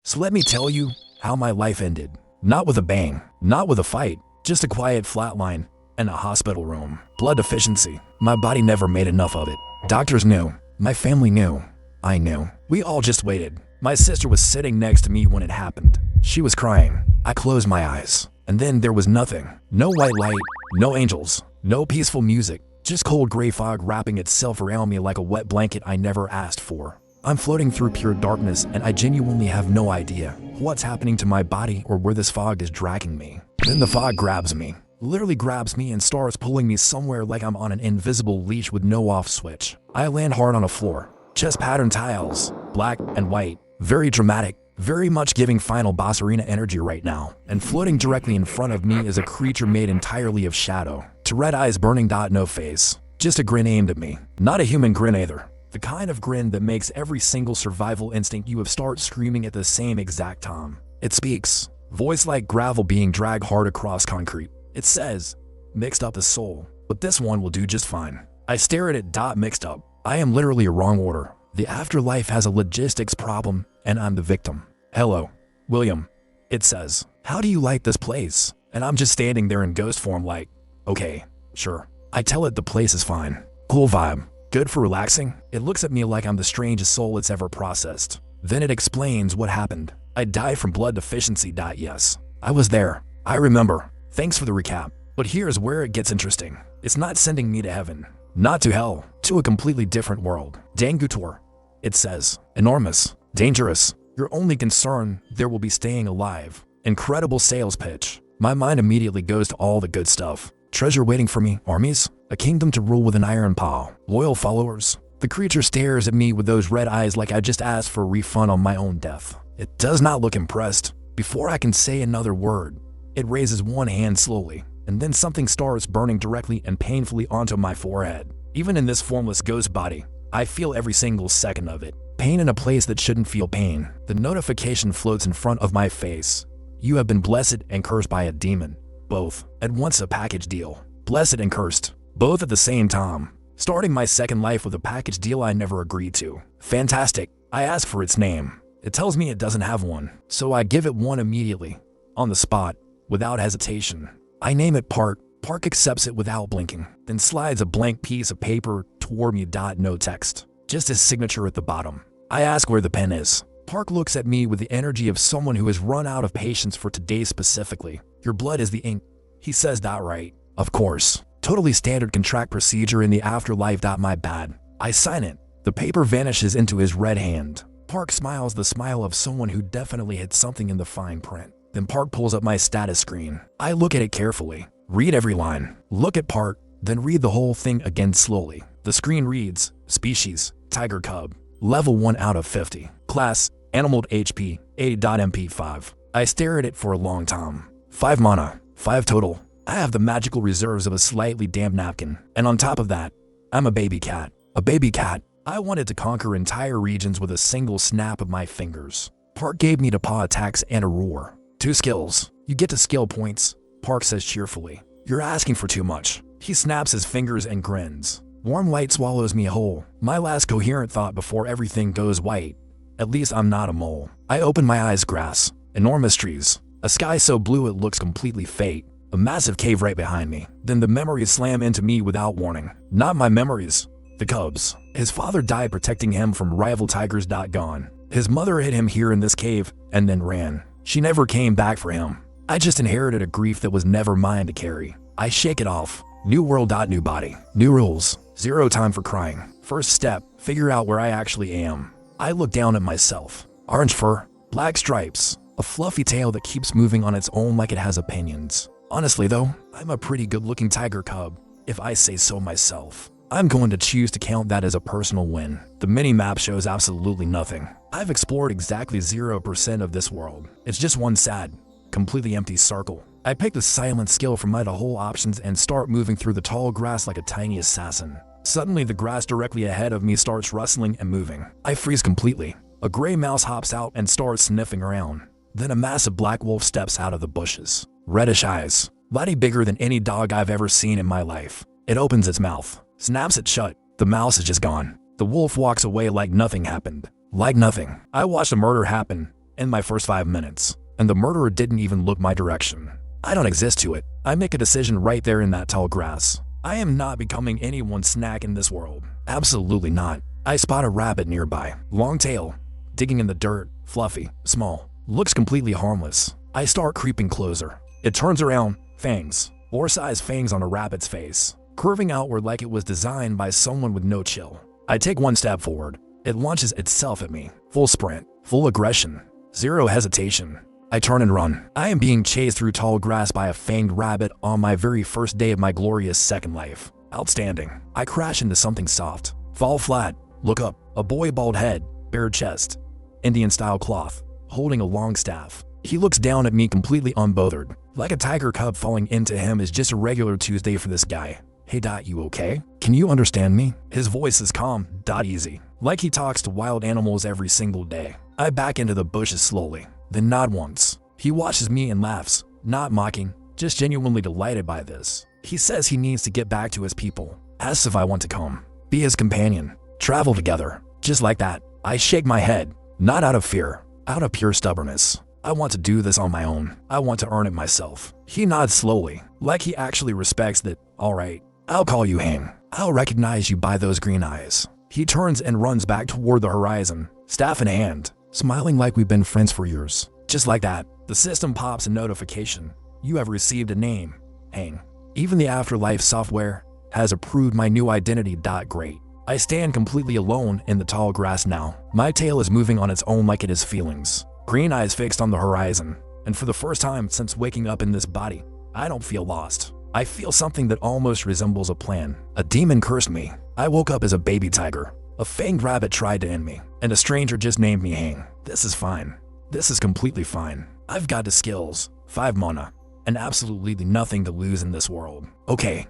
So let me tell you how my life ended. Not with a bang, not with a fight, just a quiet flatline in a hospital room. Blood deficiency. My body never made enough of it. Doctors knew. My family knew. I knew. We all just waited. My sister was sitting next to me when it happened. She was crying. I closed my eyes. And then there was nothing. No white light, no angels, no peaceful music. Just cold gray fog wrapping itself around me like a wet blanket I never asked for. I'm floating through pure darkness and I genuinely have no idea what's happening to my body or where this fog is dragging me. Then the fog grabs me, literally grabs me and starts pulling me somewhere like I'm on an invisible leash with no off switch. I land hard on a floor, chest pattern tiles, black and white, very dramatic, very much giving Final Boss Arena energy right now. And floating directly in front of me is a creature made entirely of shadow. To red eyes burning, no face, just a grin aimed at me. Not a human grin either. The kind of grin that makes every single survival instinct you have start screaming at the same exact time. It speaks, voice like gravel being dragged hard across concrete. It says, mixed up the soul, but this one will do just fine. I stare at it. Mixed up. I am literally a wrong order. The afterlife has a logistics problem and I'm the victim. Hello, William. It says, how do you like this place? And I'm just standing there in ghost form like, okay, sure. I tell it the place is fine. Cool vibe. Good for relaxing. It looks at me like I'm the strangest soul it's ever processed. Then it explains what happened. I died from blood deficiency. Yes, I was there. I remember. Thanks for the recap. But here's where it gets interesting. It's not sending me to heaven. Not to hell. To a completely different world. Dangutore. It says, enormous. Dangerous. Your only concern, there will be staying alive. Incredible sales pitch. My mind immediately goes to all the good stuff. Treasure waiting for me, armies, a kingdom to rule with an iron paw, loyal followers. The creature stares at me with those red eyes like I just asked for a refund on my own death. It does not look impressed. Before I can say another word, it raises one hand slowly, and then something starts burning directly and painfully onto my forehead. Even in this formless ghost body, I feel every single second of it. Pain in a place that shouldn't feel pain. The notification floats in front of my face. You have been blessed and cursed by a demon. Both. At once a package deal. Blessed and cursed. Both at the same time. Starting my second life with a package deal I never agreed to. Fantastic. I ask for its name. It tells me it doesn't have one. So I give it one immediately. On the spot. Without hesitation. I name it Park. Park accepts it without blinking. Then slides a blank piece of paper toward me. No text. Just his signature at the bottom. I ask where the pen is. Park looks at me with the energy of someone who has run out of patience for today specifically. Your blood is the ink. He says that right. Of course. Totally standard contract procedure in the afterlife. My bad. I sign it. The paper vanishes into his red hand. Park smiles the smile of someone who definitely hit something in the fine print. Then Park pulls up my status screen. I look at it carefully. Read every line. Look at Park. Then read the whole thing again slowly. The screen reads, species, tiger cub. Level 1 out of 50. Class, animal HP, 80.MP5. I stare at it for a long time. 5 mana, 5 total. I have the magical reserves of a slightly damp napkin. And on top of that, I'm a baby cat. A baby cat. I wanted to conquer entire regions with a single snap of my fingers. Park gave me the paw attacks and a roar. 2 skills. You get to skill points, Park says cheerfully. You're asking for too much. He snaps his fingers and grins. Warm light swallows me whole. My last coherent thought before everything goes white. At least I'm not a mole. I open my eyes. Grass. Enormous trees. A sky so blue it looks completely fake. A massive cave right behind me. Then the memories slam into me without warning. Not my memories. The cubs. His father died protecting him from rival tigers. Gone. His mother hid him here in this cave and then ran. She never came back for him. I just inherited a grief that was never mine to carry. I shake it off. New world. New body. New rules. 0 time for crying. First step, figure out where I actually am. I look down at myself. Orange fur, black stripes, a fluffy tail that keeps moving on its own like it has opinions. Honestly though, I'm a pretty good-looking tiger cub, if I say so myself. I'm going to choose to count that as a personal win. The mini-map shows absolutely nothing. I've explored exactly 0% of this world. It's just one sad, completely empty circle. I pick the silent skill from my whole options and start moving through the tall grass like a tiny assassin. Suddenly the grass directly ahead of me starts rustling and moving. I freeze completely. A gray mouse hops out and starts sniffing around. Then a massive black wolf steps out of the bushes. Reddish eyes. Body bigger than any dog I've ever seen in my life. It opens its mouth. Snaps it shut. The mouse is just gone. The wolf walks away like nothing happened. Like nothing. I watched a murder happen in my first 5 minutes, and the murderer didn't even look my direction. I don't exist to it. I make a decision right there in that tall grass. I am not becoming anyone's snack in this world. Absolutely not. I spot a rabbit nearby, long tail, digging in the dirt, fluffy, small, looks completely harmless. I start creeping closer. It turns around, fangs, boar-sized fangs on a rabbit's face, curving outward like it was designed by someone with no chill. I take one step forward. It launches itself at me, full sprint, full aggression, zero hesitation. I turn and run. I am being chased through tall grass by a fanged rabbit on my very first day of my glorious second life. Outstanding. I crash into something soft, fall flat, look up, a boy bald head, bare chest, Indian-style cloth, holding a long staff. He looks down at me completely unbothered, like a tiger cub falling into him is just a regular Tuesday for this guy. Hey, you okay? Can you understand me? His voice is calm, easy, like he talks to wild animals every single day. I back into the bushes slowly, then nod once. He watches me and laughs, not mocking, just genuinely delighted by this. He says he needs to get back to his people, asks if I want to come, be his companion, travel together. Just like that, I shake my head, not out of fear, out of pure stubbornness. I want to do this on my own. I want to earn it myself. He nods slowly, like he actually respects that. All right, I'll call you Hang. I'll recognize you by those green eyes. He turns and runs back toward the horizon, staff in hand, smiling like we've been friends for years. Just like that, the system pops a notification. You have received a name, Hang. Even the afterlife software has approved my new identity. Great. I stand completely alone in the tall grass now. My tail is moving on its own like it has feelings. Green eyes fixed on the horizon. And for the first time since waking up in this body, I don't feel lost. I feel something that almost resembles a plan. A demon cursed me. I woke up as a baby tiger. A fanged rabbit tried to end me. And a stranger just named me Hang. This is fine. This is completely fine. I've got the skills, 5 mana, and absolutely nothing to lose in this world. Okay.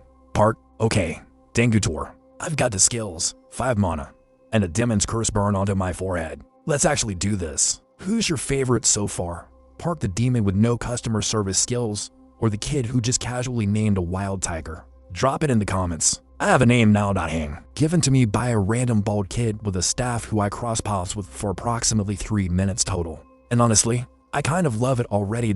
Dangutore. I've got the skills, 5 mana, and a demon's curse burn onto my forehead. Let's actually do this. Who's your favorite so far? Park the demon with no customer service skills, or the kid who just casually named a wild tiger? Drop it in the comments. I have a name now. Hang, given to me by a random bald kid with a staff who I cross paths with for approximately 3 minutes total. And honestly, I kind of love it already.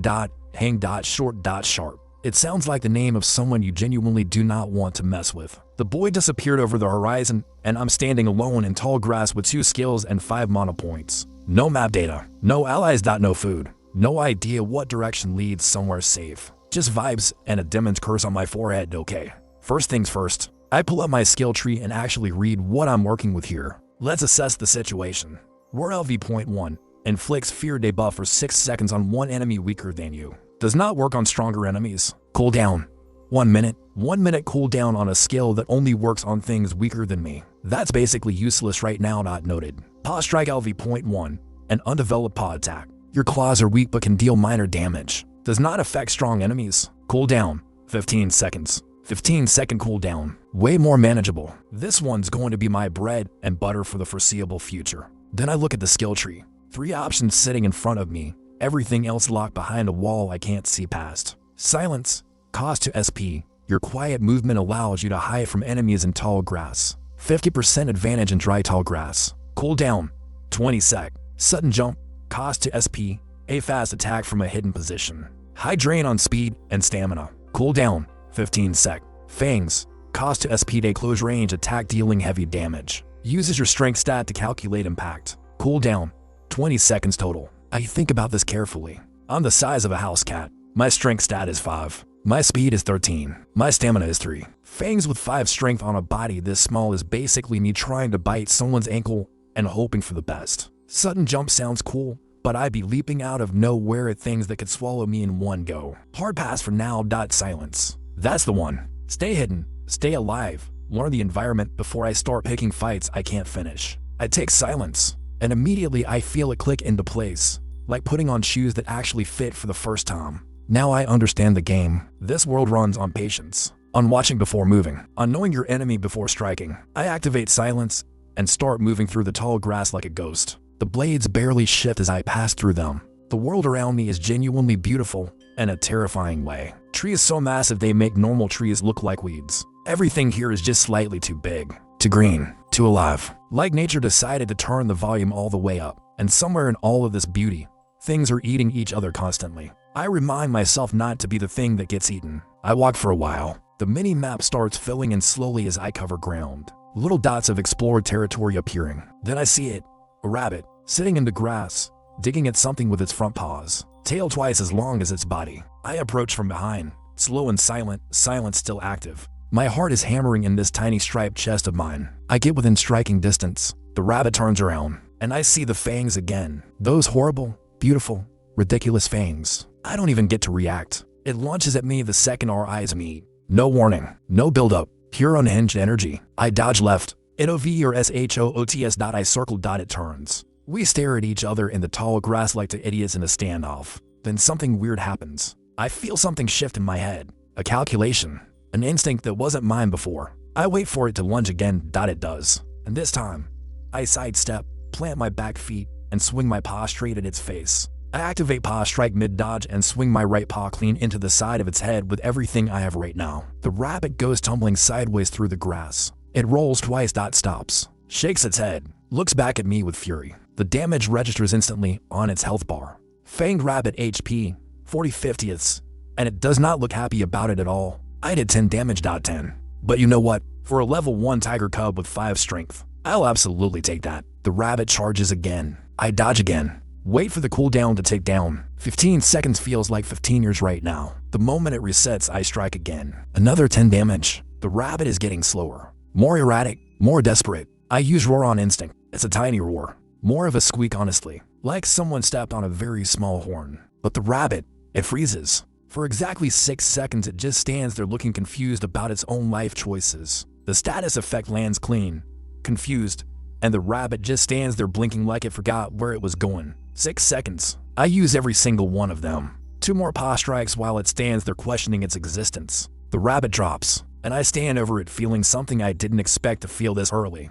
Hang. Short. Sharp. It sounds like the name of someone you genuinely do not want to mess with. The boy disappeared over the horizon, and I'm standing alone in tall grass with 2 skills and 5 mana points. No map data, no allies. No food, no idea what direction leads somewhere safe. Just vibes and a demon's curse on my forehead. Okay, first things first. I pull up my skill tree and actually read what I'm working with here. Let's assess the situation. Word LV.1 inflicts fear debuff for 6 seconds on one enemy weaker than you. Does not work on stronger enemies. Cooldown 1 minute. 1 minute cooldown on a skill that only works on things weaker than me. That's basically useless right now. Noted. Paw strike LV.1, an undeveloped paw attack. Your claws are weak but can deal minor damage. Does not affect strong enemies. Cooldown 15 seconds. 15-second cooldown. Way more manageable. This one's going to be my bread and butter for the foreseeable future. Then I look at the skill tree. 3 options sitting in front of me. Everything else locked behind a wall I can't see past. Silence. Cost to SP. Your quiet movement allows you to hide from enemies in tall grass. 50% advantage in dry tall grass. Cooldown 20 sec. Sudden jump. Cost to SP. A fast attack from a hidden position. High drain on speed and stamina. Cooldown 15 sec. Fangs. Cost to SP. A close range attack dealing heavy damage. Uses your strength stat to calculate impact. Cooldown 20 seconds total. I think about this carefully. I'm the size of a house cat. My strength stat is 5. My speed is 13. My stamina is 3. Fangs with 5 strength on a body this small is basically me trying to bite someone's ankle and hoping for the best. Sudden jump sounds cool, but I'd be leaping out of nowhere at things that could swallow me in one go. Hard pass for now. Silence. That's the one. Stay hidden. Stay alive. Learn the environment before I start picking fights I can't finish. I take silence, and immediately I feel it click into place, like putting on shoes that actually fit for the first time. Now I understand the game. This world runs on patience, on watching before moving, on knowing your enemy before striking. I activate silence and start moving through the tall grass like a ghost. The blades barely shift as I pass through them. The world around me is genuinely beautiful in a terrifying way. Trees so massive they make normal trees look like weeds. Everything here is just slightly too big, too green, too alive. Like nature decided to turn the volume all the way up. And somewhere in all of this beauty, Things are eating each other constantly. I remind myself not to be the thing that gets eaten. I walk for a while. The mini-map starts filling in slowly as I cover ground. Little dots of explored territory appearing. Then I see it. A rabbit, sitting in the grass, digging at something with its front paws. Tail twice as long as its body. I approach from behind, slow and silent, silence still active. My heart is hammering in this tiny striped chest of mine. I get within striking distance. The rabbit turns around, and I see the fangs again. Those horrible, beautiful, ridiculous fangs. I don't even get to react. It launches at me the second our eyes meet. No warning, no build-up, pure unhinged energy. I dodge left. It or SHOOTS. I circle. It turns. We stare at each other in the tall grass like two idiots in a standoff. Then something weird happens. I feel something shift in my head. A calculation. An instinct that wasn't mine before. I wait for it to lunge again. It does. And this time, I sidestep, plant my back feet, and swing my paw straight at its face. I activate paw strike mid-dodge and swing my right paw clean into the side of its head with everything I have right now. The rabbit goes tumbling sideways through the grass. It rolls twice. Stops. Shakes its head. Looks back at me with fury. The damage registers instantly on its health bar. Fanged rabbit HP, 40/50ths. And it does not look happy about it at all. I did 10 damage. 10. But you know what? For a level 1 tiger cub with 5 strength, I'll absolutely take that. The rabbit charges again. I dodge again. Wait for the cooldown to tick down. 15 seconds feels like 15 years right now. The moment it resets, I strike again. Another 10 damage. The rabbit is getting slower. More erratic, more desperate. I use roar on instinct. It's a tiny roar. More of a squeak honestly. Like someone stepped on a very small horn. But the rabbit, it freezes. For exactly 6 seconds it just stands there looking confused about its own life choices. The status effect lands clean, confused, and the rabbit just stands there blinking like it forgot where it was going. 6 seconds. I use every single one of them. 2 more paw strikes while it stands there questioning its existence. The rabbit drops, and I stand over it feeling something I didn't expect to feel this early.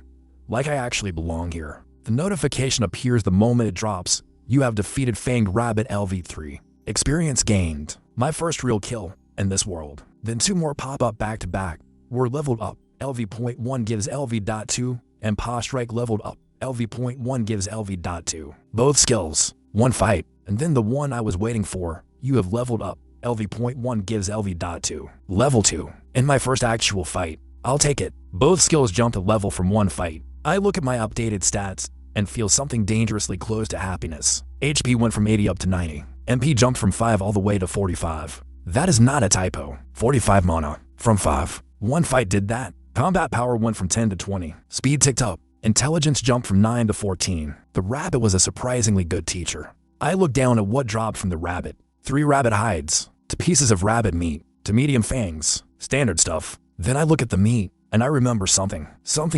Like I actually belong here. The notification appears the moment it drops. You have defeated Fanged Rabbit LV3. Experience gained. My first real kill in this world. Then 2 more pop up back to back. We're leveled up. LV.1 gives LV.2, and paw strike leveled up. LV.1 gives LV.2. Both skills. 1 fight, and then the one I was waiting for. You have leveled up. LV.1 gives LV.2. Level 2. In my first actual fight. I'll take it. Both skills jumped a level from 1 fight. I look at my updated stats and feel something dangerously close to happiness. HP went from 80 up to 90. MP jumped from 5 all the way to 45. That is not a typo. 45 mana. From 5. 1 fight did that. Combat power went from 10 to 20. Speed ticked up. Intelligence jumped from 9 to 14. The rabbit was a surprisingly good teacher. I looked down at what dropped from the rabbit. 3 rabbit hides, to pieces of rabbit meat, to medium fangs, standard stuff. Then I look at the meat, and I remember something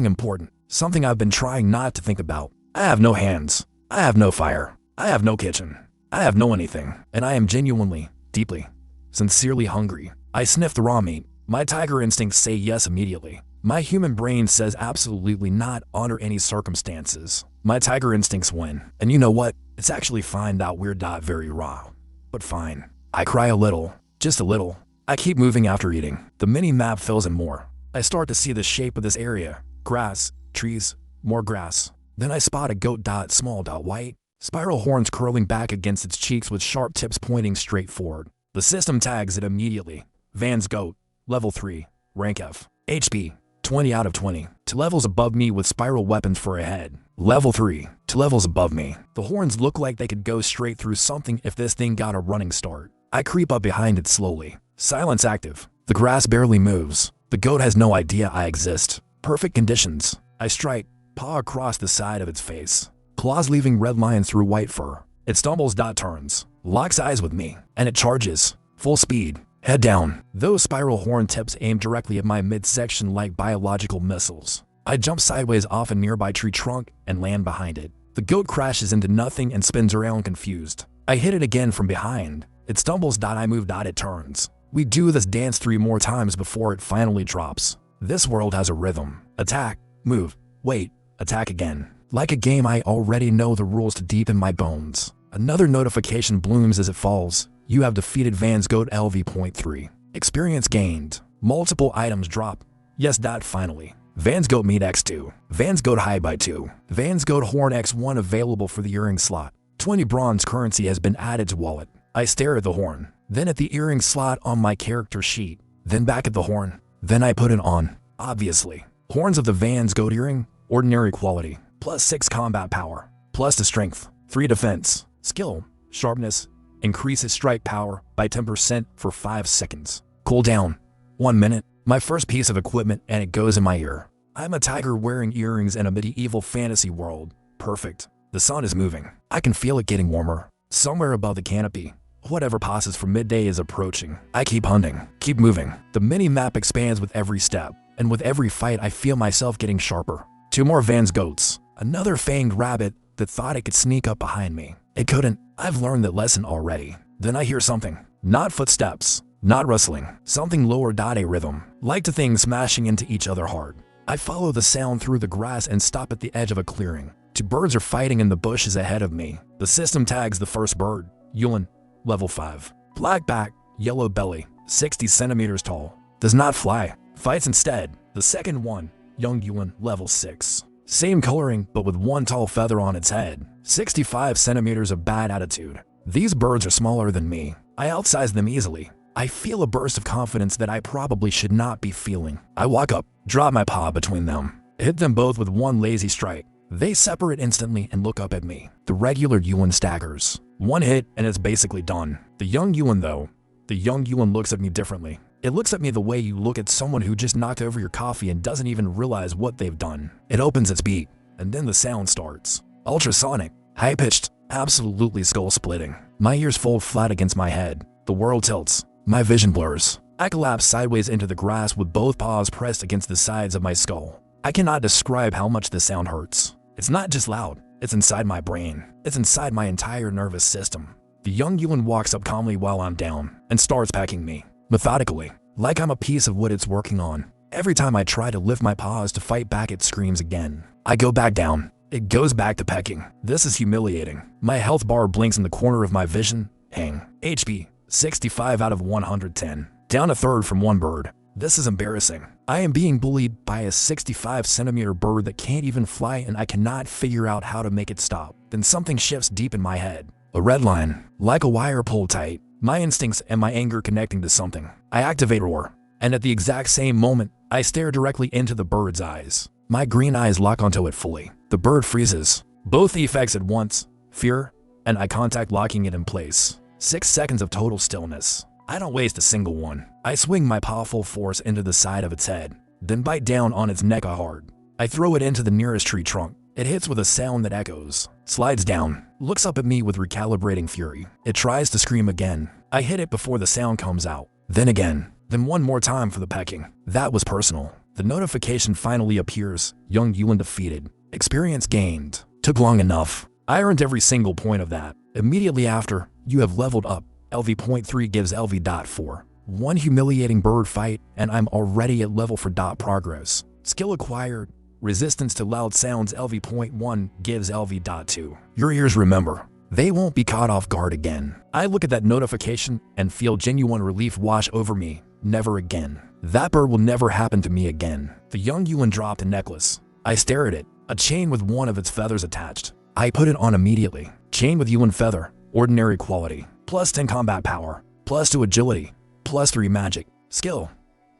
important, something I've been trying not to think about. I have no hands. I have no fire. I have no kitchen. I have no anything, and I am genuinely, deeply, sincerely hungry. I sniff the raw meat. My tiger instincts say yes immediately. My human brain says absolutely not under any circumstances. My tiger instincts win. And you know what? It's actually fine. Weird. Very raw. But fine. I cry a little. Just a little. I keep moving after eating. The mini-map fills in more. I start to see the shape of this area. Grass, trees, more grass. Then I spot a goat. Small. White. Spiral horns curling back against its cheeks with sharp tips pointing straight forward. The system tags it immediately. Van's goat. Level 3. Rank F. HP. 20 out of 20. 2 levels above me with spiral weapons for a head. Level 3. 2 levels above me. The horns look like they could go straight through something if this thing got a running start. I creep up behind it slowly. Silence active. The grass barely moves. The goat has no idea I exist. Perfect conditions. I strike, paw across the side of its face. Claws leaving red lines through white fur. It stumbles. Turns. Locks eyes with me. And it charges. Full speed. Head down. Those spiral horn tips aim directly at my midsection like biological missiles. I jump sideways off a nearby tree trunk and land behind it. The goat crashes into nothing and spins around confused. I hit it again from behind. It stumbles. I move. It turns. We do this dance 3 more times before it finally drops. This world has a rhythm. Attack, move, wait, attack again. Like a game, I already know the rules to deep in my bones. Another notification blooms as it falls. You have defeated Van's goat LV.3. Experience gained. Multiple items drop. Yes. Finally. Van's goat meat X2. Van's goat hide by 2. Van's goat horn X1 available for the earring slot. 20 bronze currency has been added to wallet. I stare at the horn, then at the earring slot on my character sheet, then back at the horn. Then I put it on. Obviously. Horns of the Van's goat earring, ordinary quality, plus 6 combat power, plus to strength, 3 defense, skill, sharpness, increases strike power by 10% for 5 seconds. Cooldown, 1 minute. My first piece of equipment and it goes in my ear. I'm a tiger wearing earrings in a medieval fantasy world. Perfect. The sun is moving. I can feel it getting warmer. Somewhere above the canopy. Whatever passes for midday is approaching. I keep hunting, keep moving. The mini-map expands with every step, and with every fight I feel myself getting sharper. 2 more Van's goats. Another fanged rabbit that thought it could sneak up behind me. It couldn't. I've learned that lesson already. Then I hear something. Not footsteps, not rustling. Something lower. A rhythm. Like the things smashing into each other hard. I follow the sound through the grass and stop at the edge of a clearing. 2 birds are fighting in the bushes ahead of me. The system tags the first bird, Yulin, level 5. Black back, yellow belly, 60 centimeters tall. Does not fly. Fights instead. The second one, young Yulin, level 6. Same coloring, but with 1 tall feather on its head. 65 centimeters of bad attitude. These birds are smaller than me. I outsize them easily. I feel a burst of confidence that I probably should not be feeling. I walk up, drop my paw between them, hit them both with 1 lazy strike. They separate instantly and look up at me. The regular Yulin staggers. 1 hit and it's basically done. The young Yulin though, the young Yulin looks at me differently. It looks at me the way you look at someone who just knocked over your coffee and doesn't even realize what they've done. It opens its beak, and then the sound starts. Ultrasonic, high-pitched, absolutely skull-splitting. My ears fold flat against my head. The world tilts. My vision blurs. I collapse sideways into the grass with both paws pressed against the sides of my skull. I cannot describe how much this sound hurts. It's not just loud, it's inside my brain. It's inside my entire nervous system. The young Yulin walks up calmly while I'm down and starts pecking me, methodically, like I'm a piece of wood it's working on. Every time I try to lift my paws to fight back, it screams again. I go back down. It goes back to pecking. This is humiliating. My health bar blinks in the corner of my vision. Hang. HP, 65 out of 110. Down a third from 1 bird. This is embarrassing. I am being bullied by a 65 centimeter bird that can't even fly and I cannot figure out how to make it stop. Then something shifts deep in my head. A red line, like a wire pulled tight. My instincts and my anger connecting to something. I activate roar, and at the exact same moment, I stare directly into the bird's eyes. My green eyes lock onto it fully. The bird freezes. Both effects at once, fear and eye contact locking it in place. 6 seconds of total stillness. I don't waste a single one. I swing my paw full force into the side of its head, then bite down on its neck hard. I throw it into the nearest tree trunk. It hits with a sound that echoes, slides down, looks up at me with recalibrating fury. It tries to scream again. I hit it before the sound comes out. Then again. Then one more time for the pecking. That was personal. The notification finally appears. Young Yulin defeated. Experience gained. Took long enough. I earned every single point of that. Immediately after, you have leveled up. LV.3 gives LV.4. 1 humiliating bird fight, and I'm already at level for progress. Skill acquired. Resistance to loud sounds LV.1 gives LV.2. Your ears remember. They won't be caught off guard again. I look at that notification and feel genuine relief wash over me. Never again. That bird will never happen to me again. The young Yulin dropped a necklace. I stare at it. A chain with 1 of its feathers attached. I put it on immediately. Chain with Yulin feather. Ordinary quality. Plus 10 combat power. Plus 2 agility. Plus 3 magic. Skill.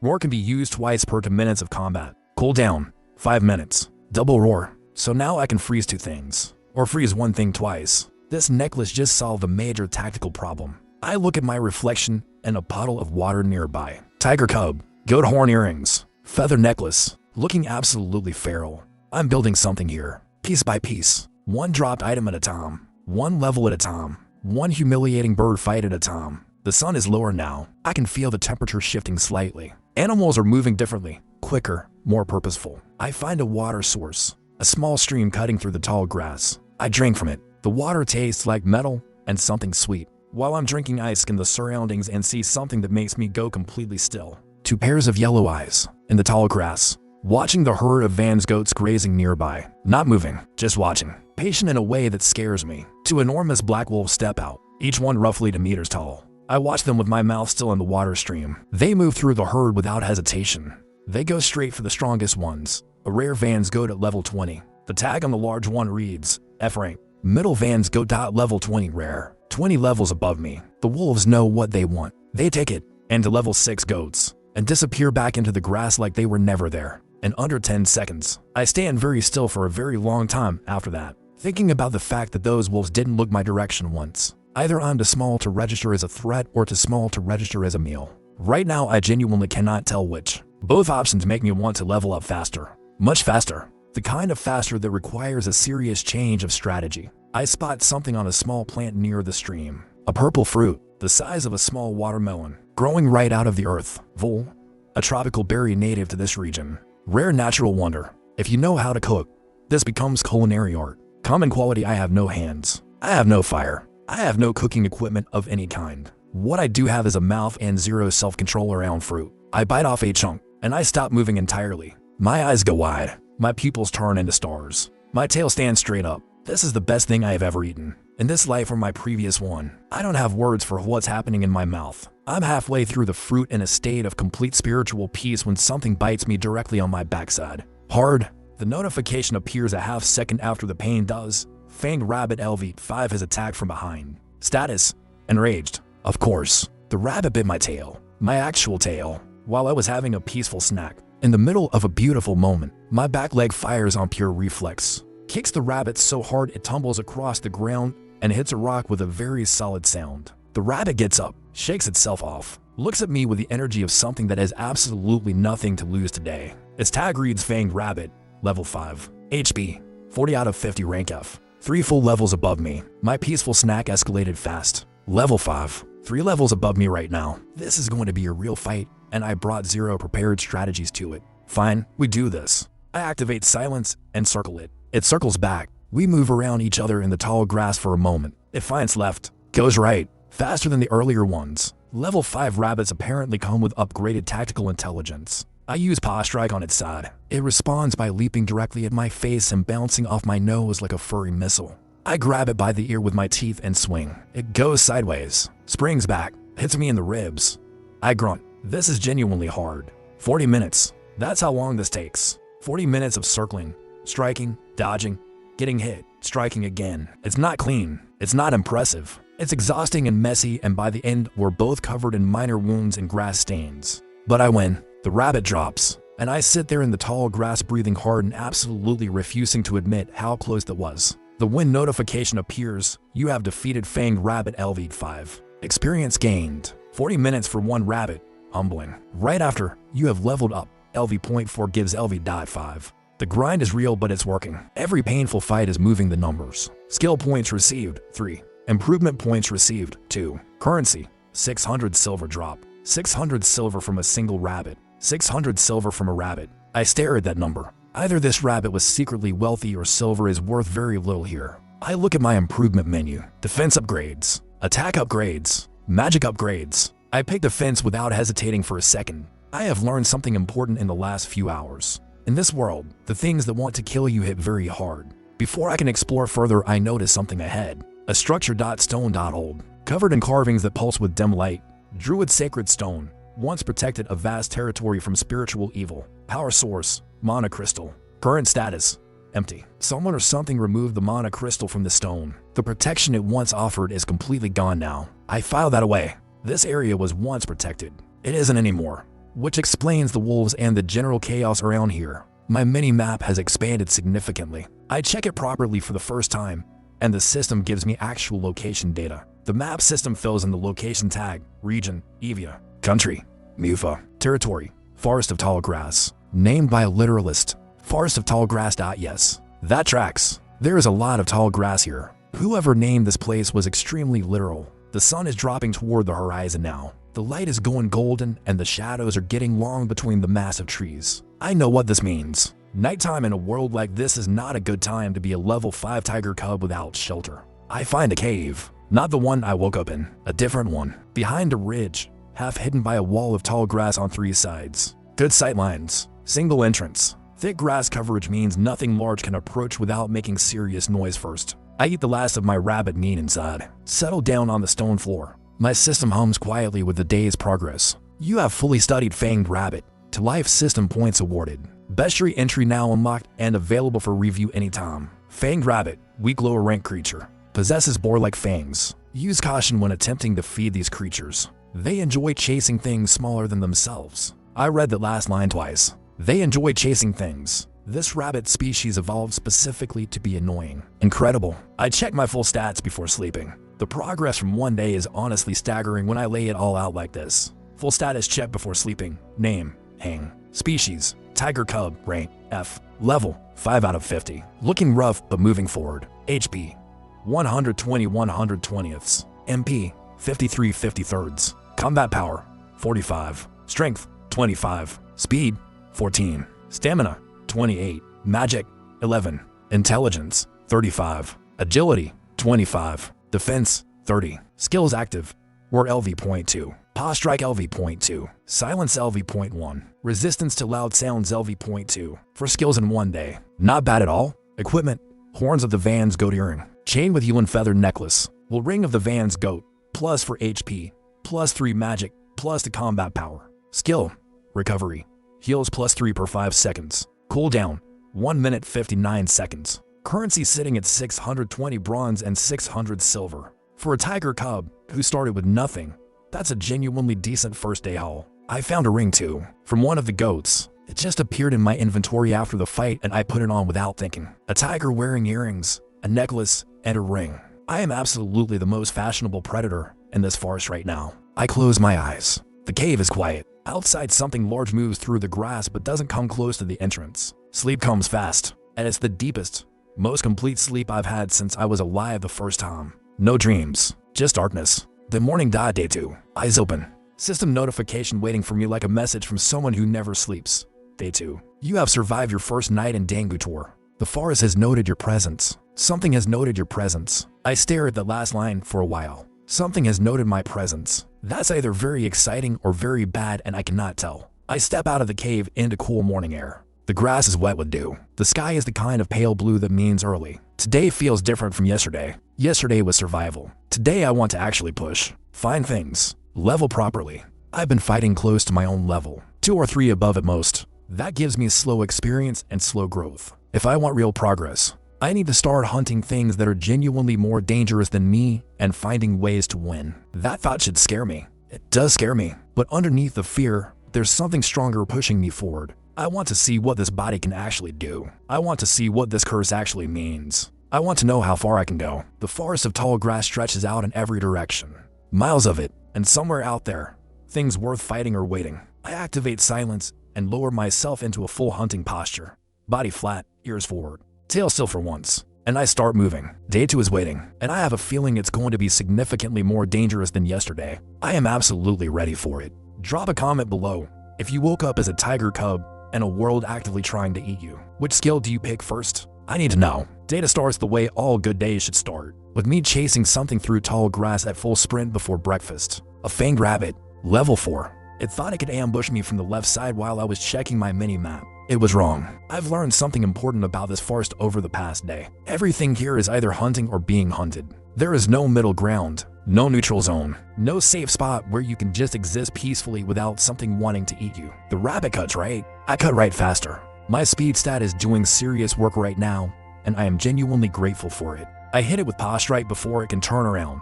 Roar can be used twice per 2 minutes of combat. Cooldown. 5 minutes. Double roar. So now I can freeze 2 things. Or freeze 1 thing twice. This necklace just solved a major tactical problem. I look at my reflection and a puddle of water nearby. Tiger cub. Goat horn earrings. Feather necklace. Looking absolutely feral. I'm building something here. Piece by piece. 1 dropped item at a time. 1 level at a time. 1 humiliating bird fight at a time. The sun is lower now. I can feel the temperature shifting slightly. Animals are moving differently. Quicker. More purposeful. I find a water source. A small stream cutting through the tall grass. I drink from it. The water tastes like metal and something sweet. While I'm drinking, I scan the surroundings and see something that makes me go completely still. 2 pairs of yellow eyes in the tall grass, watching the herd of Van's goats grazing nearby. Not moving, just watching. Patient in a way that scares me. 2 enormous black wolves step out, each one roughly 2 meters tall. I watch them with my mouth still in the water stream. They move through the herd without hesitation. They go straight for the strongest ones, a rare Van's goat at level 20. The tag on the large one reads, F rank. Middle vans go. Level 20 rare. 20 levels above me. The wolves know what they want. They take it. And to level 6 goats. And disappear back into the grass like they were never there. In under 10 seconds. I stand very still for a very long time after that, thinking about the fact that those wolves didn't look my direction once. Either I'm too small to register as a threat or too small to register as a meal. Right now I genuinely cannot tell which. Both options make me want to level up faster. Much faster. The kind of faster that requires a serious change of strategy. I spot something on a small plant near the stream. A purple fruit, the size of a small watermelon, growing right out of the earth. Vole, a tropical berry native to this region. Rare natural wonder. If you know how to cook, this becomes culinary art. Common quality: I have no hands. I have no fire. I have no cooking equipment of any kind. What I do have is a mouth and zero self-control around fruit. I bite off a chunk, and I stop moving entirely. My eyes go wide. My pupils turn into stars. My tail stands straight up. This is the best thing I have ever eaten. In this life or my previous one. I don't have words for what's happening in my mouth. I'm halfway through the fruit in a state of complete spiritual peace when something bites me directly on my backside. Hard. The notification appears a half second after the pain does. Fanged rabbit LV5 has attacked from behind. Status: enraged. Of course. The rabbit bit my tail. My actual tail. While I was having a peaceful snack. In the middle of a beautiful moment, my back leg fires on pure reflex. Kicks the rabbit so hard it tumbles across the ground and hits a rock with a very solid sound. The rabbit gets up, shakes itself off, looks at me with the energy of something that has absolutely nothing to lose today. Its tag reads Fanged Rabbit, level 5, HP, 40 out of 50 rank F. 3 full levels above me. My peaceful snack escalated fast. Level 5, 3 levels above me right now. This is going to be a real fight, and I brought 0 prepared strategies to it. Fine, we do this. I activate silence and circle it. It circles back. We move around each other in the tall grass for a moment. It finds left, goes right, faster than the earlier ones. Level 5 rabbits apparently come with upgraded tactical intelligence. I use Paw Strike on its side. It responds by leaping directly at my face and bouncing off my nose like a furry missile. I grab it by the ear with my teeth and swing. It goes sideways, springs back, hits me in the ribs. I grunt. This is genuinely hard. 40 minutes. That's how long this takes. 40 minutes of circling, striking, dodging, getting hit, striking again. It's not clean. It's not impressive. It's exhausting and messy, and by the end, we're both covered in minor wounds and grass stains. But I win. The rabbit drops, and I sit there in the tall grass breathing hard and absolutely refusing to admit how close that was. The win notification appears. You have defeated Fanged Rabbit LV5. Experience gained. 40 minutes for 1 rabbit. Humbling. Right after, you have leveled up. LV.4 gives LV.5. The grind is real, but it's working. Every painful fight is moving the numbers. Skill points received, 3. Improvement points received, 2. Currency, 600 silver drop. 600 silver from a single rabbit. 600 silver from a rabbit. I stare at that number. Either this rabbit was secretly wealthy or silver is worth very little here. I look at my improvement menu. Defense upgrades. Attack upgrades. Magic upgrades. I pick defense without hesitating for a second. I have learned something important in the last few hours. In this world, the things that want to kill you hit very hard. Before I can explore further, I notice something ahead. A structure. Stone. Old. Covered in carvings that pulse with dim light. Druid sacred stone. Once protected a vast territory from spiritual evil. Power source, mana crystal. Current status, empty. Someone or something removed the mana crystal from the stone. The protection it once offered is completely gone now. I file that away. This area was once protected. It isn't anymore, which explains the wolves and the general chaos around here. My mini-map has expanded significantly. I check it properly for the first time, and the system gives me actual location data. The map system fills in the location tag, region, Evia, country, Mufa, territory, forest of tall grass, named by a literalist, forest of tall grass. Yes, that tracks. There is a lot of tall grass here. Whoever named this place was extremely literal. The sun is dropping toward the horizon now. The light is going golden and the shadows are getting long between the massive trees. I know what this means. Nighttime in a world like this is not a good time to be a level 5 tiger cub without shelter. I find a cave. Not the one I woke up in, a different one. Behind a ridge, half hidden by a wall of tall grass on 3 sides. Good sightlines. Single entrance. Thick grass coverage means nothing large can approach without making serious noise first. I eat the last of my rabbit meat inside. Settle down on the stone floor. My system hums quietly with the day's progress. You have fully studied Fanged Rabbit. To life system points awarded. Bestiary entry now unlocked and available for review anytime. Fanged Rabbit. weak lower rank creature. Possesses boar-like fangs. Use caution when attempting to feed these creatures. They enjoy chasing things smaller than themselves. I read that last line twice. They enjoy chasing things. This rabbit species evolved specifically to be annoying. Incredible. I check my full stats before sleeping. The progress from one day is honestly staggering when I lay it all out like this. Full status check before sleeping. Name, Hang. Species, tiger cub, rank, F. Level, 5 out of 50. Looking rough but moving forward. HP, 120 120ths. MP, 53 53rds. Combat power, 45. Strength, 25. Speed, 14. Stamina, 28. Magic, 11. Intelligence, 35. Agility, 25. Defense, 30. Skills active, or LV.2. Paw strike LV.2. Silence LV.1. Resistance to loud sounds LV.2. For skills in one day. Not bad at all. Equipment, horns of the Van's goat earring. Chain with Yulin feather necklace. Will ring of the Van's goat. Plus for HP. Plus 3 magic. Plus to combat power. Skill, recovery. Heals plus 3 per 5 seconds. Cooldown, 1 minute 59 seconds. Currency sitting at 620 bronze and 600 silver. For a tiger cub who started with nothing, that's a genuinely decent first day haul. I found a ring too, from one of the goats. It just appeared in my inventory after the fight and I put it on without thinking. A tiger wearing earrings, a necklace, and a ring. I am absolutely the most fashionable predator in this farce right now. I close my eyes. The cave is quiet. Outside something large moves through the grass but doesn't come close to the entrance. Sleep comes fast, and it's the deepest, most complete sleep I've had since I was alive the first time. No dreams, just darkness. The morning died. Day 2. Eyes open. System notification waiting for me like a message from someone who never sleeps. Day 2. You have survived your first night in Dangutore. The forest has noted your presence. Something has noted your presence. I stare at the last line for a while. Something has noted my presence. That's either very exciting or very bad and I cannot tell. I step out of the cave into cool morning air. The grass is wet with dew. The sky is the kind of pale blue that means early. Today feels different from yesterday. Yesterday was survival. Today I want to actually push. Find things. Level properly. I've been fighting close to my own level. 2 or 3 above at most. That gives me slow experience and slow growth. If I want real progress, I need to start hunting things that are genuinely more dangerous than me and finding ways to win. That thought should scare me. It does scare me. But underneath the fear, there's something stronger pushing me forward. I want to see what this body can actually do. I want to see what this curse actually means. I want to know how far I can go. The forest of tall grass stretches out in every direction. Miles of it, and somewhere out there, things worth fighting are waiting. I activate silence and lower myself into a full hunting posture. Body flat, ears forward, tail still for once, and I start moving. Day 2 is waiting, and I have a feeling it's going to be significantly more dangerous than yesterday. I am absolutely ready for it. Drop a comment below if you woke up as a tiger cub and a world actively trying to eat you. Which skill do you pick first? I need to know. Data starts the way all good days should start, with me chasing something through tall grass at full sprint before breakfast. A fanged rabbit, level 4. It thought it could ambush me from the left side while I was checking my mini-map. It was wrong. I've learned something important about this forest over the past day. Everything here is either hunting or being hunted. There is no middle ground, no neutral zone, no safe spot where you can just exist peacefully without something wanting to eat you. The rabbit cuts right. I cut right faster. My speed stat is doing serious work right now, and I am genuinely grateful for it. I hit it with paw strike before it can turn around.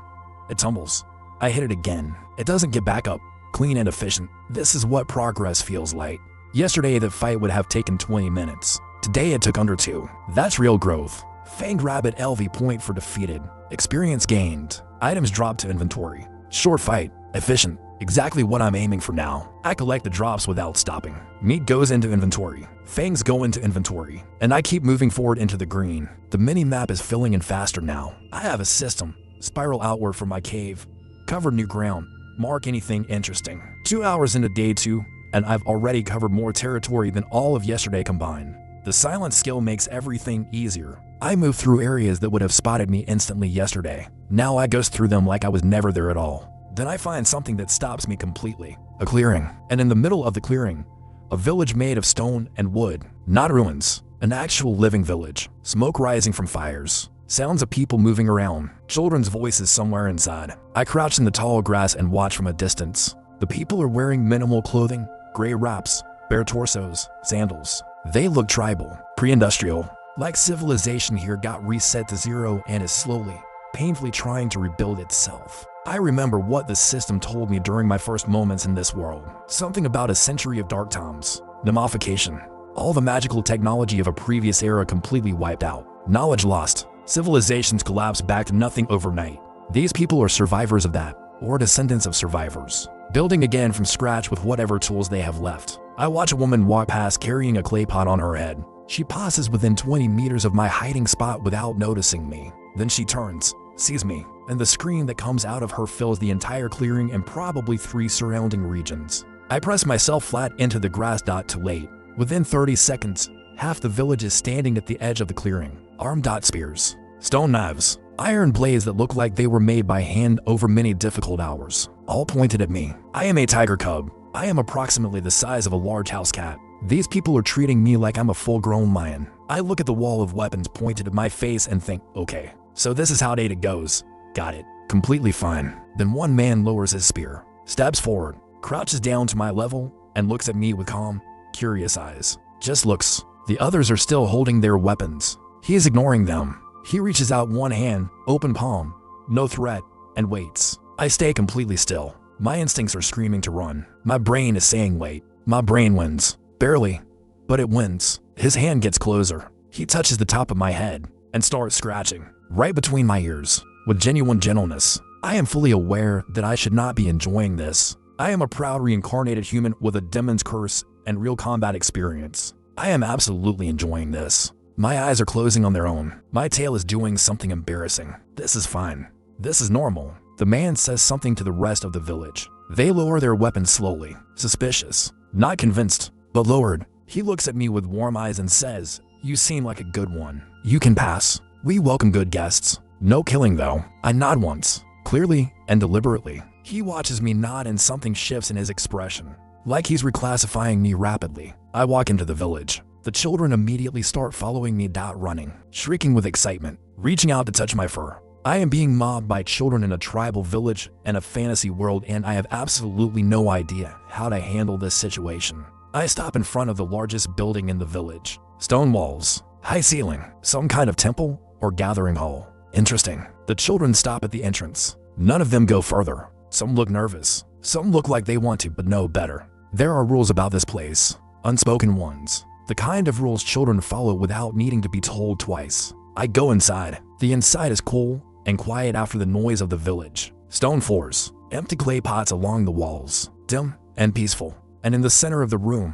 It tumbles. I hit it again. It doesn't get back up. Clean and efficient. This is what progress feels like. Yesterday the fight would have taken 20 minutes. Today it took under 2. That's real growth. Fanged rabbit LV point for defeated. Experience gained. Items dropped to inventory. Short fight. Efficient. Exactly what I'm aiming for now. I collect the drops without stopping. Meat goes into inventory. Fangs go into inventory. And I keep moving forward into the green. The mini-map is filling in faster now. I have a system. Spiral outward from my cave. Cover new ground. Mark anything interesting. 2 hours into day 2, and I've already covered more territory than all of yesterday combined. The silence skill makes everything easier. I move through areas that would have spotted me instantly yesterday. Now I go through them like I was never there at all. Then I find something that stops me completely. A clearing. And in the middle of the clearing, a village made of stone and wood. Not ruins. An actual living village. Smoke rising from fires. Sounds of people moving around. Children's voices somewhere inside. I crouch in the tall grass and watch from a distance. The people are wearing minimal clothing, gray wraps, bare torsos, sandals. They look tribal, pre-industrial. Like civilization here got reset to zero and is slowly, painfully trying to rebuild itself. I remember what the system told me during my first moments in this world. Something about a century of dark times, pneumification, all the magical technology of a previous era completely wiped out, knowledge lost, civilizations collapsed back to nothing overnight. These people are survivors of that, or descendants of survivors, building again from scratch with whatever tools they have left. I watch a woman walk past carrying a clay pot on her head. She passes within 20 meters of my hiding spot without noticing me. Then she turns, sees me, and the scream that comes out of her fills the entire clearing and probably 3 surrounding regions. I press myself flat into the grass. Too late. Within 30 seconds, half the village is standing at the edge of the clearing, armed. Spears, stone knives, iron blades that look like they were made by hand over many difficult hours, all pointed at me. I am a tiger cub. I am approximately the size of a large house cat. These people are treating me like I'm a full-grown lion. I look at the wall of weapons pointed at my face and think, okay, so this is how data goes. Got it. Completely fine. Then one man lowers his spear, steps forward, crouches down to my level, and looks at me with calm, curious eyes. Just looks. The others are still holding their weapons. He is ignoring them. He reaches out one hand, open palm, no threat, and waits. I stay completely still. My instincts are screaming to run. My brain is saying wait. My brain wins. Barely, but it wins. His hand gets closer. He touches the top of my head and starts scratching, right between my ears, with genuine gentleness. I am fully aware that I should not be enjoying this. I am a proud reincarnated human with a demon's curse and real combat experience. I am absolutely enjoying this. My eyes are closing on their own. My tail is doing something embarrassing. This is fine. This is normal. The man says something to the rest of the village. They lower their weapons slowly, suspicious, not convinced, but lowered. He looks at me with warm eyes and says, "You seem like a good one. You can pass. We welcome good guests. No killing though." I nod once, clearly and deliberately. He watches me nod and something shifts in his expression, like he's reclassifying me rapidly. I walk into the village. The children immediately start following me, running, shrieking with excitement, reaching out to touch my fur. I am being mobbed by children in a tribal village and a fantasy world, and I have absolutely no idea how to handle this situation. I stop in front of the largest building in the village. Stone walls, high ceiling, some kind of temple or gathering hall. Interesting. The children stop at the entrance. None of them go further. Some look nervous. Some look like they want to but know better. There are rules about this place, unspoken ones. The kind of rules children follow without needing to be told twice. I go inside. The inside is cool and quiet after the noise of the village. Stone floors, empty clay pots along the walls, dim and peaceful. And in the center of the room,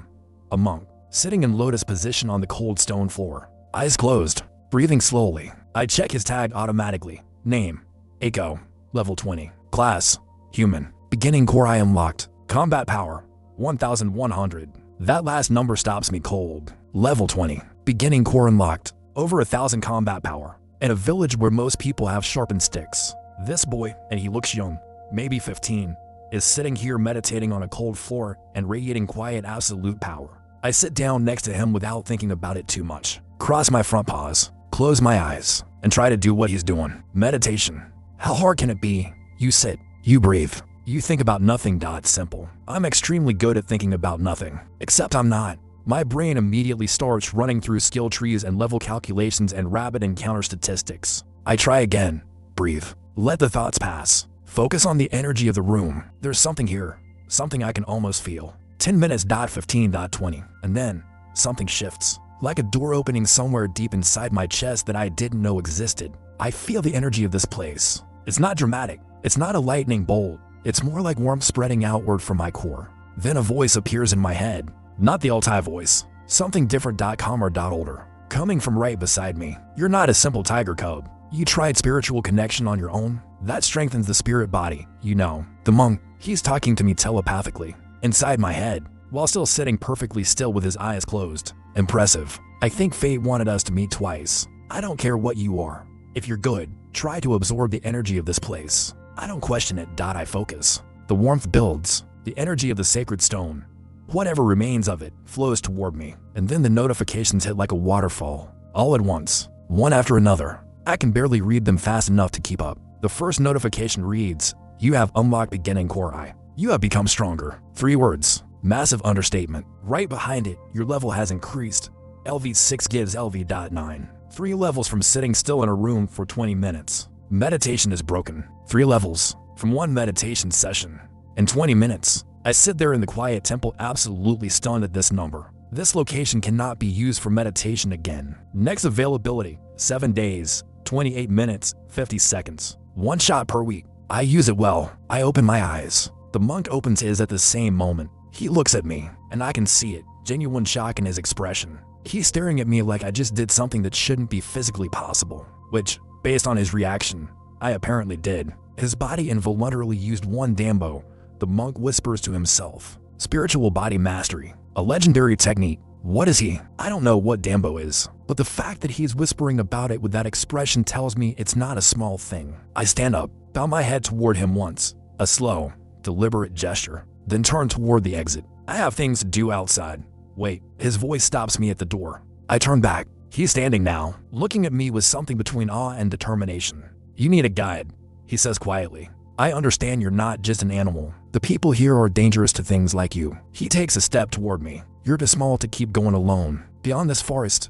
a monk, sitting in lotus position on the cold stone floor. Eyes closed, breathing slowly. I check his tag automatically. Name, Eiko, level 20. Class, human. Beginning core I unlocked. Combat power, 1100. That last number stops me cold. Level 20. Beginning core unlocked. Over 1000 combat power. In a village where most people have sharpened sticks. This boy, and he looks young, maybe 15, is sitting here meditating on a cold floor and radiating quiet absolute power. I sit down next to him without thinking about it too much. Cross my front paws, close my eyes, and try to do what he's doing. Meditation. How hard can it be? You sit, you breathe, you think about nothing. Simple. I'm extremely good at thinking about nothing, except I'm not. My brain immediately starts running through skill trees and level calculations and rapid encounter statistics. I try again. Breathe. Let the thoughts pass. Focus on the energy of the room. There's something here. Something I can almost feel. 10 minutes. 15.20. And then, something shifts. Like a door opening somewhere deep inside my chest that I didn't know existed. I feel the energy of this place. It's not dramatic. It's not a lightning bolt. It's more like warmth spreading outward from my core. Then a voice appears in my head. Not the Altai voice. Something different. Calmer. Older. Coming from right beside me. You're not a simple tiger cub. You tried spiritual connection on your own? That strengthens the spirit body, you know. The monk, he's talking to me telepathically, inside my head, while still sitting perfectly still with his eyes closed. Impressive. I think fate wanted us to meet twice. I don't care what you are. If you're good, try to absorb the energy of this place. I don't question it. I focus. The warmth builds. The energy of the sacred stone, whatever remains of it, flows toward me. And then the notifications hit like a waterfall, all at once, one after another. I can barely read them fast enough to keep up. The first notification reads, "You have unlocked beginning core I. You have become stronger." 3 words. Massive understatement. Right behind it, "Your level has increased." LV6 gives LV.9. 3 levels from sitting still in a room for 20 minutes. Meditation is broken. 3 levels from 1 meditation session. In 20 minutes, I sit there in the quiet temple absolutely stunned at this number. This location cannot be used for meditation again. Next availability, 7 days, 28 minutes, 50 seconds. 1 shot per week. I use it well. I open my eyes. The monk opens his at the same moment. He looks at me, and I can see it. Genuine shock in his expression. He's staring at me like I just did something that shouldn't be physically possible, which, based on his reaction, I apparently did. His body involuntarily used 1 dambo. The monk whispers to himself. Spiritual body mastery, a legendary technique. What is he? I don't know what dambo is, but the fact that he's whispering about it with that expression tells me it's not a small thing. I stand up, bow my head toward him once, a slow, deliberate gesture, then turn toward the exit. I have things to do outside. Wait, his voice stops me at the door. I turn back. He's standing now, looking at me with something between awe and determination. You need a guide, he says quietly. I understand you're not just an animal. The people here are dangerous to things like you. He takes a step toward me. You're too small to keep going alone. Beyond this forest,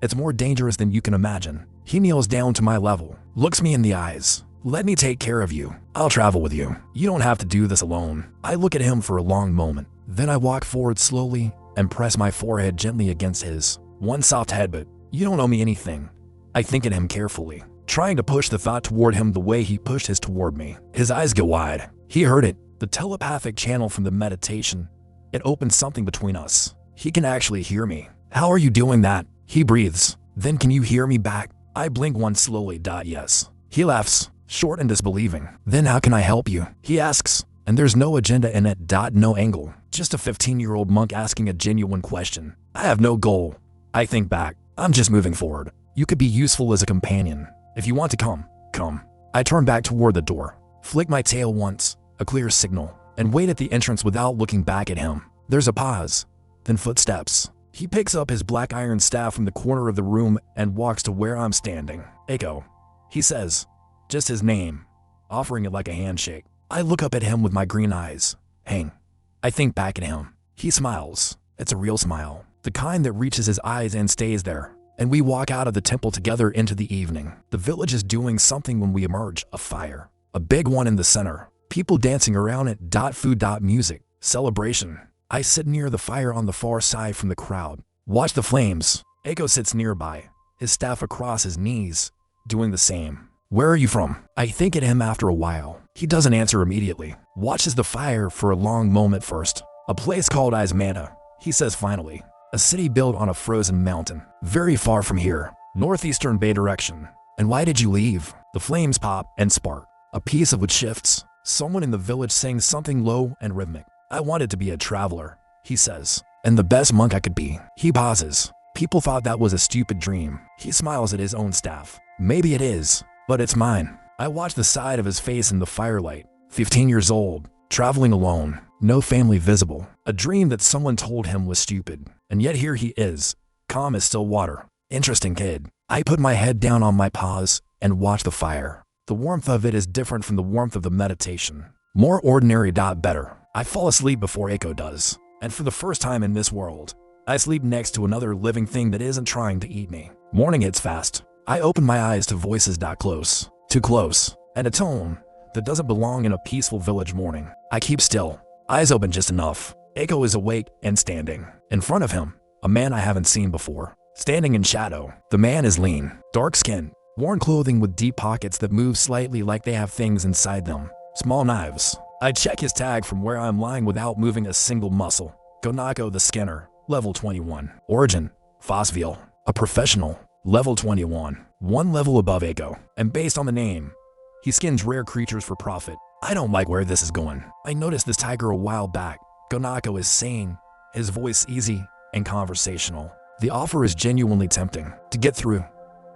it's more dangerous than you can imagine. He kneels down to my level, looks me in the eyes. Let me take care of you. I'll travel with you. You don't have to do this alone. I look at him for a long moment. Then I walk forward slowly and press my forehead gently against his. 1 soft headbutt. You don't owe me anything. I think at him carefully, trying to push the thought toward him the way he pushed his toward me. His eyes go wide. He heard it. The telepathic channel from the meditation. It opened something between us. He can actually hear me. How are you doing that? He breathes. Then can you hear me back? I blink once slowly. Yes. He laughs, short and disbelieving. Then how can I help you? He asks, and there's no agenda in it. No angle. Just a 15-year-old monk asking a genuine question. I have no goal. I think back. I'm just moving forward. You could be useful as a companion. If you want to come, come. I turn back toward the door, flick my tail once, a clear signal, and wait at the entrance without looking back at him. There's a pause, then footsteps. He picks up his black iron staff from the corner of the room and walks to where I'm standing. Echo, he says, just his name, offering it like a handshake. I look up at him with my green eyes. Hang. I think back at him. He smiles. It's a real smile, the kind that reaches his eyes and stays there. And we walk out of the temple together into the evening. The village is doing something when we emerge, a fire. A big one in the center. People dancing around it. Food. Music. Celebration. I sit near the fire on the far side from the crowd. Watch the flames. Echo sits nearby, his staff across his knees, doing the same. Where are you from? I think at him after a while. He doesn't answer immediately. Watches the fire for a long moment first. A place called Ismanta, he says finally. A city built on a frozen mountain, very far from here, northeastern Bay direction. And why did you leave? The flames pop and spark. A piece of wood shifts. Someone in the village sings something low and rhythmic. I wanted to be a traveler, he says, and the best monk I could be. He pauses. People thought that was a stupid dream. He smiles at his own staff. Maybe it is, but it's mine. I watch the side of his face in the firelight. 15 years old, traveling alone, no family visible. A dream that someone told him was stupid. And yet here he is, calm as still water. Interesting kid. I put my head down on my paws and watch the fire. The warmth of it is different from the warmth of the meditation. More ordinary. Better. I fall asleep before Echo does. And for the first time in this world, I sleep next to another living thing that isn't trying to eat me. Morning hits fast. I open my eyes to voices. Close. Too close. And a tone that doesn't belong in a peaceful village morning. I keep still. Eyes open just enough. Echo is awake and standing. In front of him, a man I haven't seen before. Standing in shadow. The man is lean, dark skinned, worn clothing with deep pockets that move slightly like they have things inside them. Small knives. I check his tag from where I'm lying without moving a single muscle. Gonako the Skinner, level 21. Origin, Fossville. A professional, level 21. 1 level above Echo. And based on the name, he skins rare creatures for profit. I don't like where this is going. I noticed this tiger a while back. Gonako is saying, his voice easy and conversational. The offer is genuinely tempting. To get through,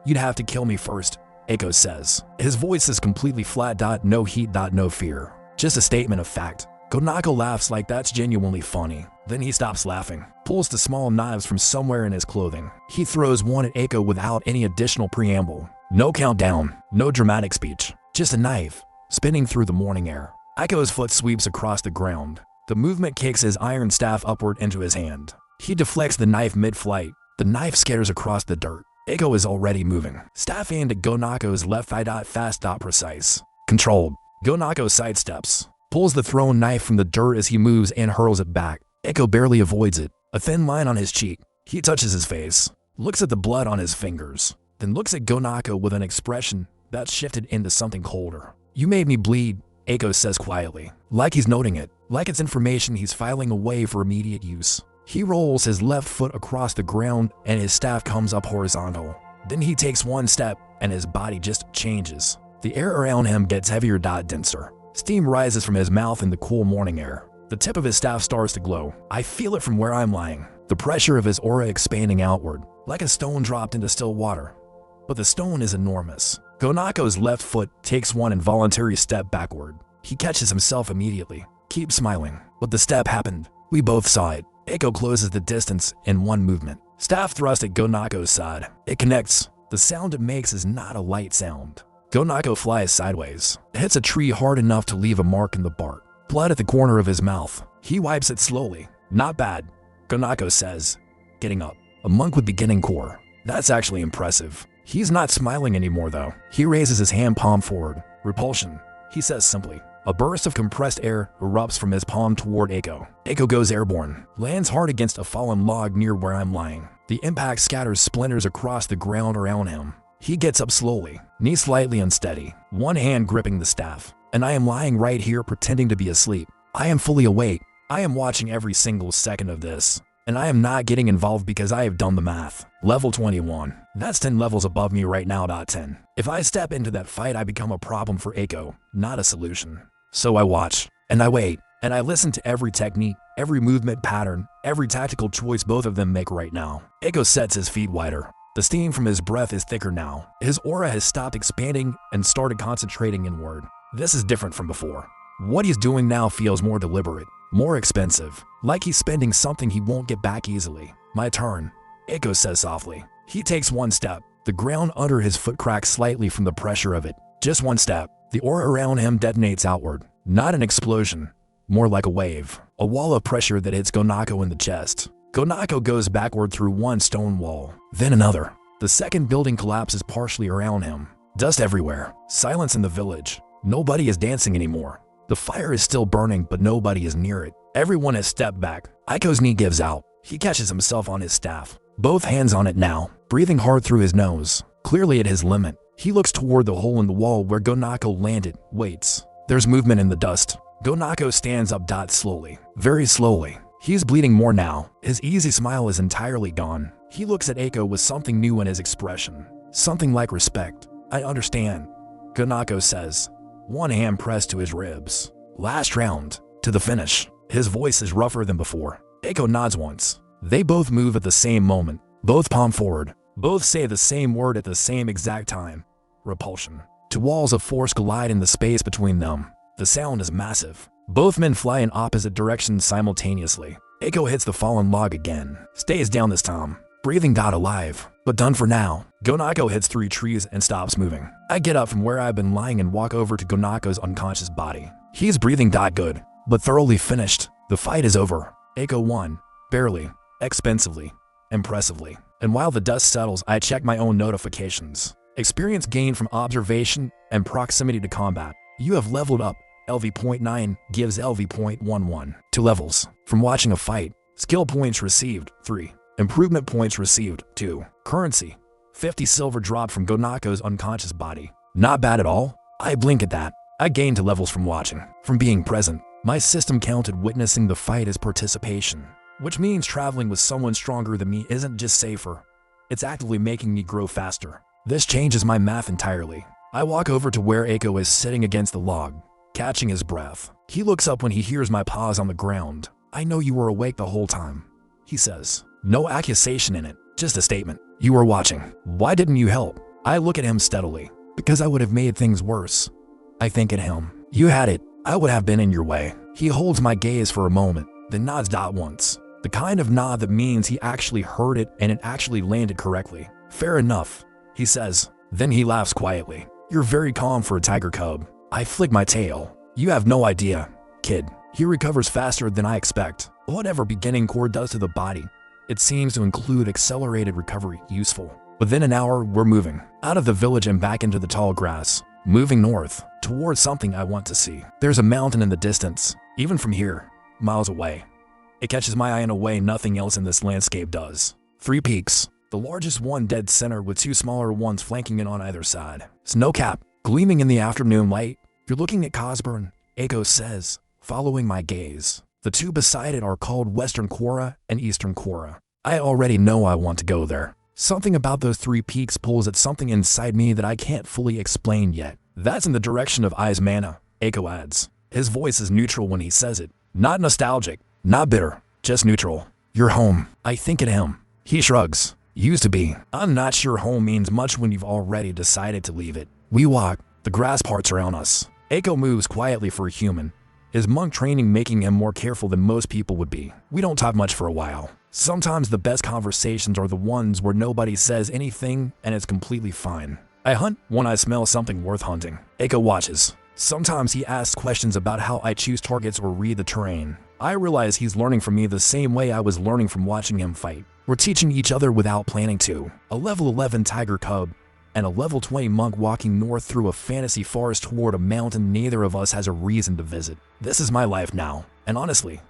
you'd have to kill me first, Echo says. His voice is completely flat. No heat. No fear. Just a statement of fact. Gonako laughs like that's genuinely funny. Then he stops laughing, pulls the small knives from somewhere in his clothing. He throws one at Echo without any additional preamble. No countdown, no dramatic speech. Just a knife, spinning through the morning air. Echo's foot sweeps across the ground. The movement kicks his iron staff upward into his hand. He deflects the knife mid-flight, The knife scatters across the dirt. Eiko is already moving. Staff aimed at Gonako's left thigh. Fast. Precise. Controlled. Gonako sidesteps. Pulls the thrown knife from the dirt as he moves and hurls it back. Eiko barely avoids it. A thin line on his cheek. He touches his face. Looks at the blood on his fingers. Then looks at Gonako with an expression that's shifted into something colder. You made me bleed, Eiko says quietly. Like he's noting it. Like it's information he's filing away for immediate use. He rolls his left foot across the ground and his staff comes up horizontal. Then he takes one step and his body just changes. The air around him gets heavier. Denser. Steam rises from his mouth in the cool morning air. The tip of his staff starts to glow. I feel it from where I'm lying. The pressure of his aura expanding outward, like a stone dropped into still water. But the stone is enormous. Gonako's left foot takes one involuntary step backward. He catches himself immediately. Keep smiling. But the step happened. We both saw it. Eiko closes the distance in one movement. Staff thrust at Gonako's side. It connects. The sound it makes is not a light sound. Gonako flies sideways. It hits a tree hard enough to leave a mark in the bark. Blood at the corner of his mouth. He wipes it slowly. Not bad, Gonako says, getting up. A monk with beginning core. That's actually impressive. He's not smiling anymore though. He raises his hand palm forward. Repulsion, he says simply. A burst of compressed air erupts from his palm toward Eiko. Eiko goes airborne, lands hard against a fallen log near where I'm lying. The impact scatters splinters across the ground around him. He gets up slowly, knee slightly unsteady, one hand gripping the staff. And I am lying right here pretending to be asleep. I am fully awake. I am watching every single second of this. And I am not getting involved because I have done the math. Level 21. That's 10 levels above me right now. 10. If I step into that fight, I become a problem for Eiko, not a solution. So I watch, and I wait, and I listen to every technique, every movement pattern, every tactical choice both of them make right now. Eiko sets his feet wider. The steam from his breath is thicker now. His aura has stopped expanding and started concentrating inward. This is different from before. What he's doing now feels more deliberate, more expensive, like he's spending something he won't get back easily. My turn, Eiko says softly. He takes one step. The ground under his foot cracks slightly from the pressure of it. Just one step. The aura around him detonates outward. Not an explosion, more like a wave. A wall of pressure that hits Gonako in the chest. Gonako goes backward through one stone wall, then another. The second building collapses partially around him. Dust everywhere. Silence in the village. Nobody is dancing anymore. The fire is still burning, but nobody is near it. Everyone has stepped back. Eiko's knee gives out. He catches himself on his staff. Both hands on it now, breathing hard through his nose, clearly at his limit. He looks toward the hole in the wall where Gonako landed, waits. There's movement in the dust. Gonako stands up. Slowly, very slowly. He's bleeding more now. His easy smile is entirely gone. He looks at Eiko with something new in his expression. Something like respect. I understand, Gonako says, one hand pressed to his ribs. Last round, to the finish. His voice is rougher than before. Eiko nods once. They both move at the same moment, both palm forward. Both say the same word at the same exact time. Repulsion. Two walls of force collide in the space between them. The sound is massive. Both men fly in opposite directions simultaneously. Eiko hits the fallen log again. Stays down this time. Breathing. Alive. But done for now. Gonako hits 3 trees and stops moving. I get up from where I've been lying and walk over to Gonako's unconscious body. He's breathing. Good. But thoroughly finished. The fight is over. Eiko won. Barely. Expensively. Impressively. And while the dust settles, I check my own notifications. Experience gained from observation and proximity to combat. You have leveled up. LV.9 gives LV.11. 2 levels. From watching a fight. Skill points received. 3. Improvement points received. 2. Currency. 50 silver dropped from Gonako's unconscious body. Not bad at all. I blink at that. I gained 2 levels from watching. From being present. My system counted witnessing the fight as participation. Which means traveling with someone stronger than me isn't just safer. It's actively making me grow faster. This changes my math entirely. I walk over to where Eiko is sitting against the log, catching his breath. He looks up when he hears my paws on the ground. I know you were awake the whole time, he says. No accusation in it, just a statement. You were watching. Why didn't you help? I look at him steadily. Because I would have made things worse. I think at him. You had it. I would have been in your way. He holds my gaze for a moment, then nods. Once. The kind of nod that means he actually heard it and it actually landed correctly. Fair enough, he says. Then he laughs quietly. You're very calm for a tiger cub. I flick my tail. You have no idea, kid. He recovers faster than I expect. Whatever beginning core does to the body, It seems to include accelerated recovery, useful. Within an hour, we're moving out of the village and back into the tall grass, moving north towards something I want to see. There's a mountain in the distance, even from here, miles away. It catches my eye in a way nothing else in this landscape does. 3 peaks, the largest one dead center with 2 smaller ones flanking it on either side. Snow cap, gleaming in the afternoon light. You're looking at Cosburn, Echo says, following my gaze. The 2 beside it are called Western Quora and Eastern Quora. I already know I want to go there. Something about those 3 peaks pulls at something inside me that I can't fully explain yet. That's in the direction of Eyes Mana, Echo adds. His voice is neutral when he says it. Not nostalgic, not bitter, just neutral. You're home. I think at him. He shrugs. Used to be. I'm not sure home means much when you've already decided to leave it. We walk. The grass parts around us. Echo moves quietly for a human, his monk training making him more careful than most people would be. We don't talk much for a while. Sometimes the best conversations are the ones where nobody says anything and it's completely fine. I hunt when I smell something worth hunting. Echo watches. Sometimes he asks questions about how I choose targets or read the terrain. I realize he's learning from me the same way I was learning from watching him fight. We're teaching each other without planning to. A level 11 tiger cub and a level 20 monk walking north through a fantasy forest toward a mountain neither of us has a reason to visit. This is my life now, and honestly,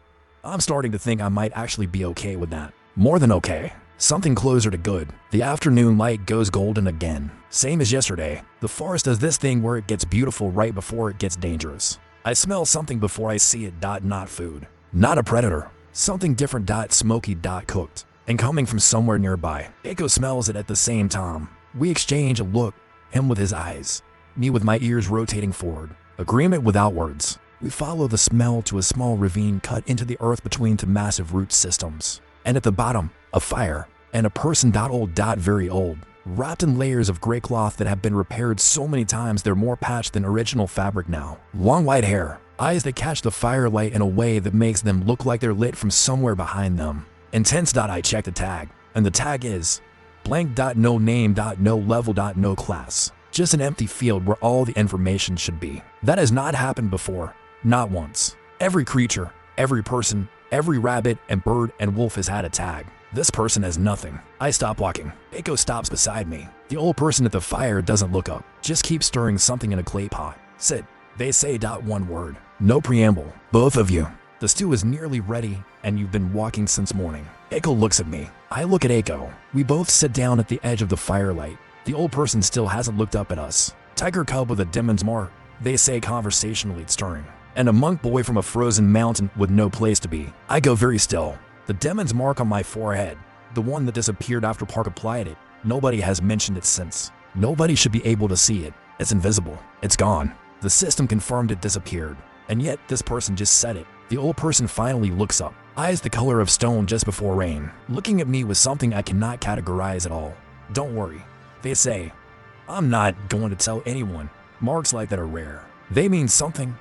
I'm starting to think I might actually be okay with that. More than okay. Something closer to good. The afternoon light goes golden again. Same as yesterday. The forest does this thing where it gets beautiful right before it gets dangerous. I smell something before I see it. Not food. Not a predator. Something different. Smoky. Cooked. And coming from somewhere nearby. Echo smells it at the same time. We exchange a look, him with his eyes, me with my ears rotating forward. Agreement without words. We follow the smell to a small ravine cut into the earth between 2 massive root systems. And at the bottom, a fire, and a person. Old. Very old. Wrapped in layers of gray cloth that have been repaired so many times they're more patched than original fabric now. Long white hair, eyes that catch the firelight in a way that makes them look like they're lit from somewhere behind them. Intense. I check the tag, and the tag is blank. No name. No level. No class. Just an empty field where all the information should be. That has not happened before. Not once. Every creature, every person, every rabbit and bird and wolf has had a tag. This person has nothing. I stop walking. Echo stops beside me. The old person at the fire doesn't look up. Just keeps stirring something in a clay pot. Sit. They say. One word. No preamble. Both of you. The stew is nearly ready, and you've been walking since morning. Echo looks at me. I look at Echo. We both sit down at the edge of the firelight. The old person still hasn't looked up at us. Tiger cub with a demon's mark, they say conversationally stirring. And a monk boy from a frozen mountain with no place to be. I go very still. The demon's mark on my forehead, the one that disappeared after Park applied it, nobody has mentioned it since. Nobody should be able to see it. It's invisible. It's gone. The system confirmed it disappeared. And yet this person just said it. The old person finally looks up, eyes the color of stone just before rain, looking at me with something I cannot categorize at all. Don't worry, they say. I'm not going to tell anyone. Marks like that are rare. They mean something.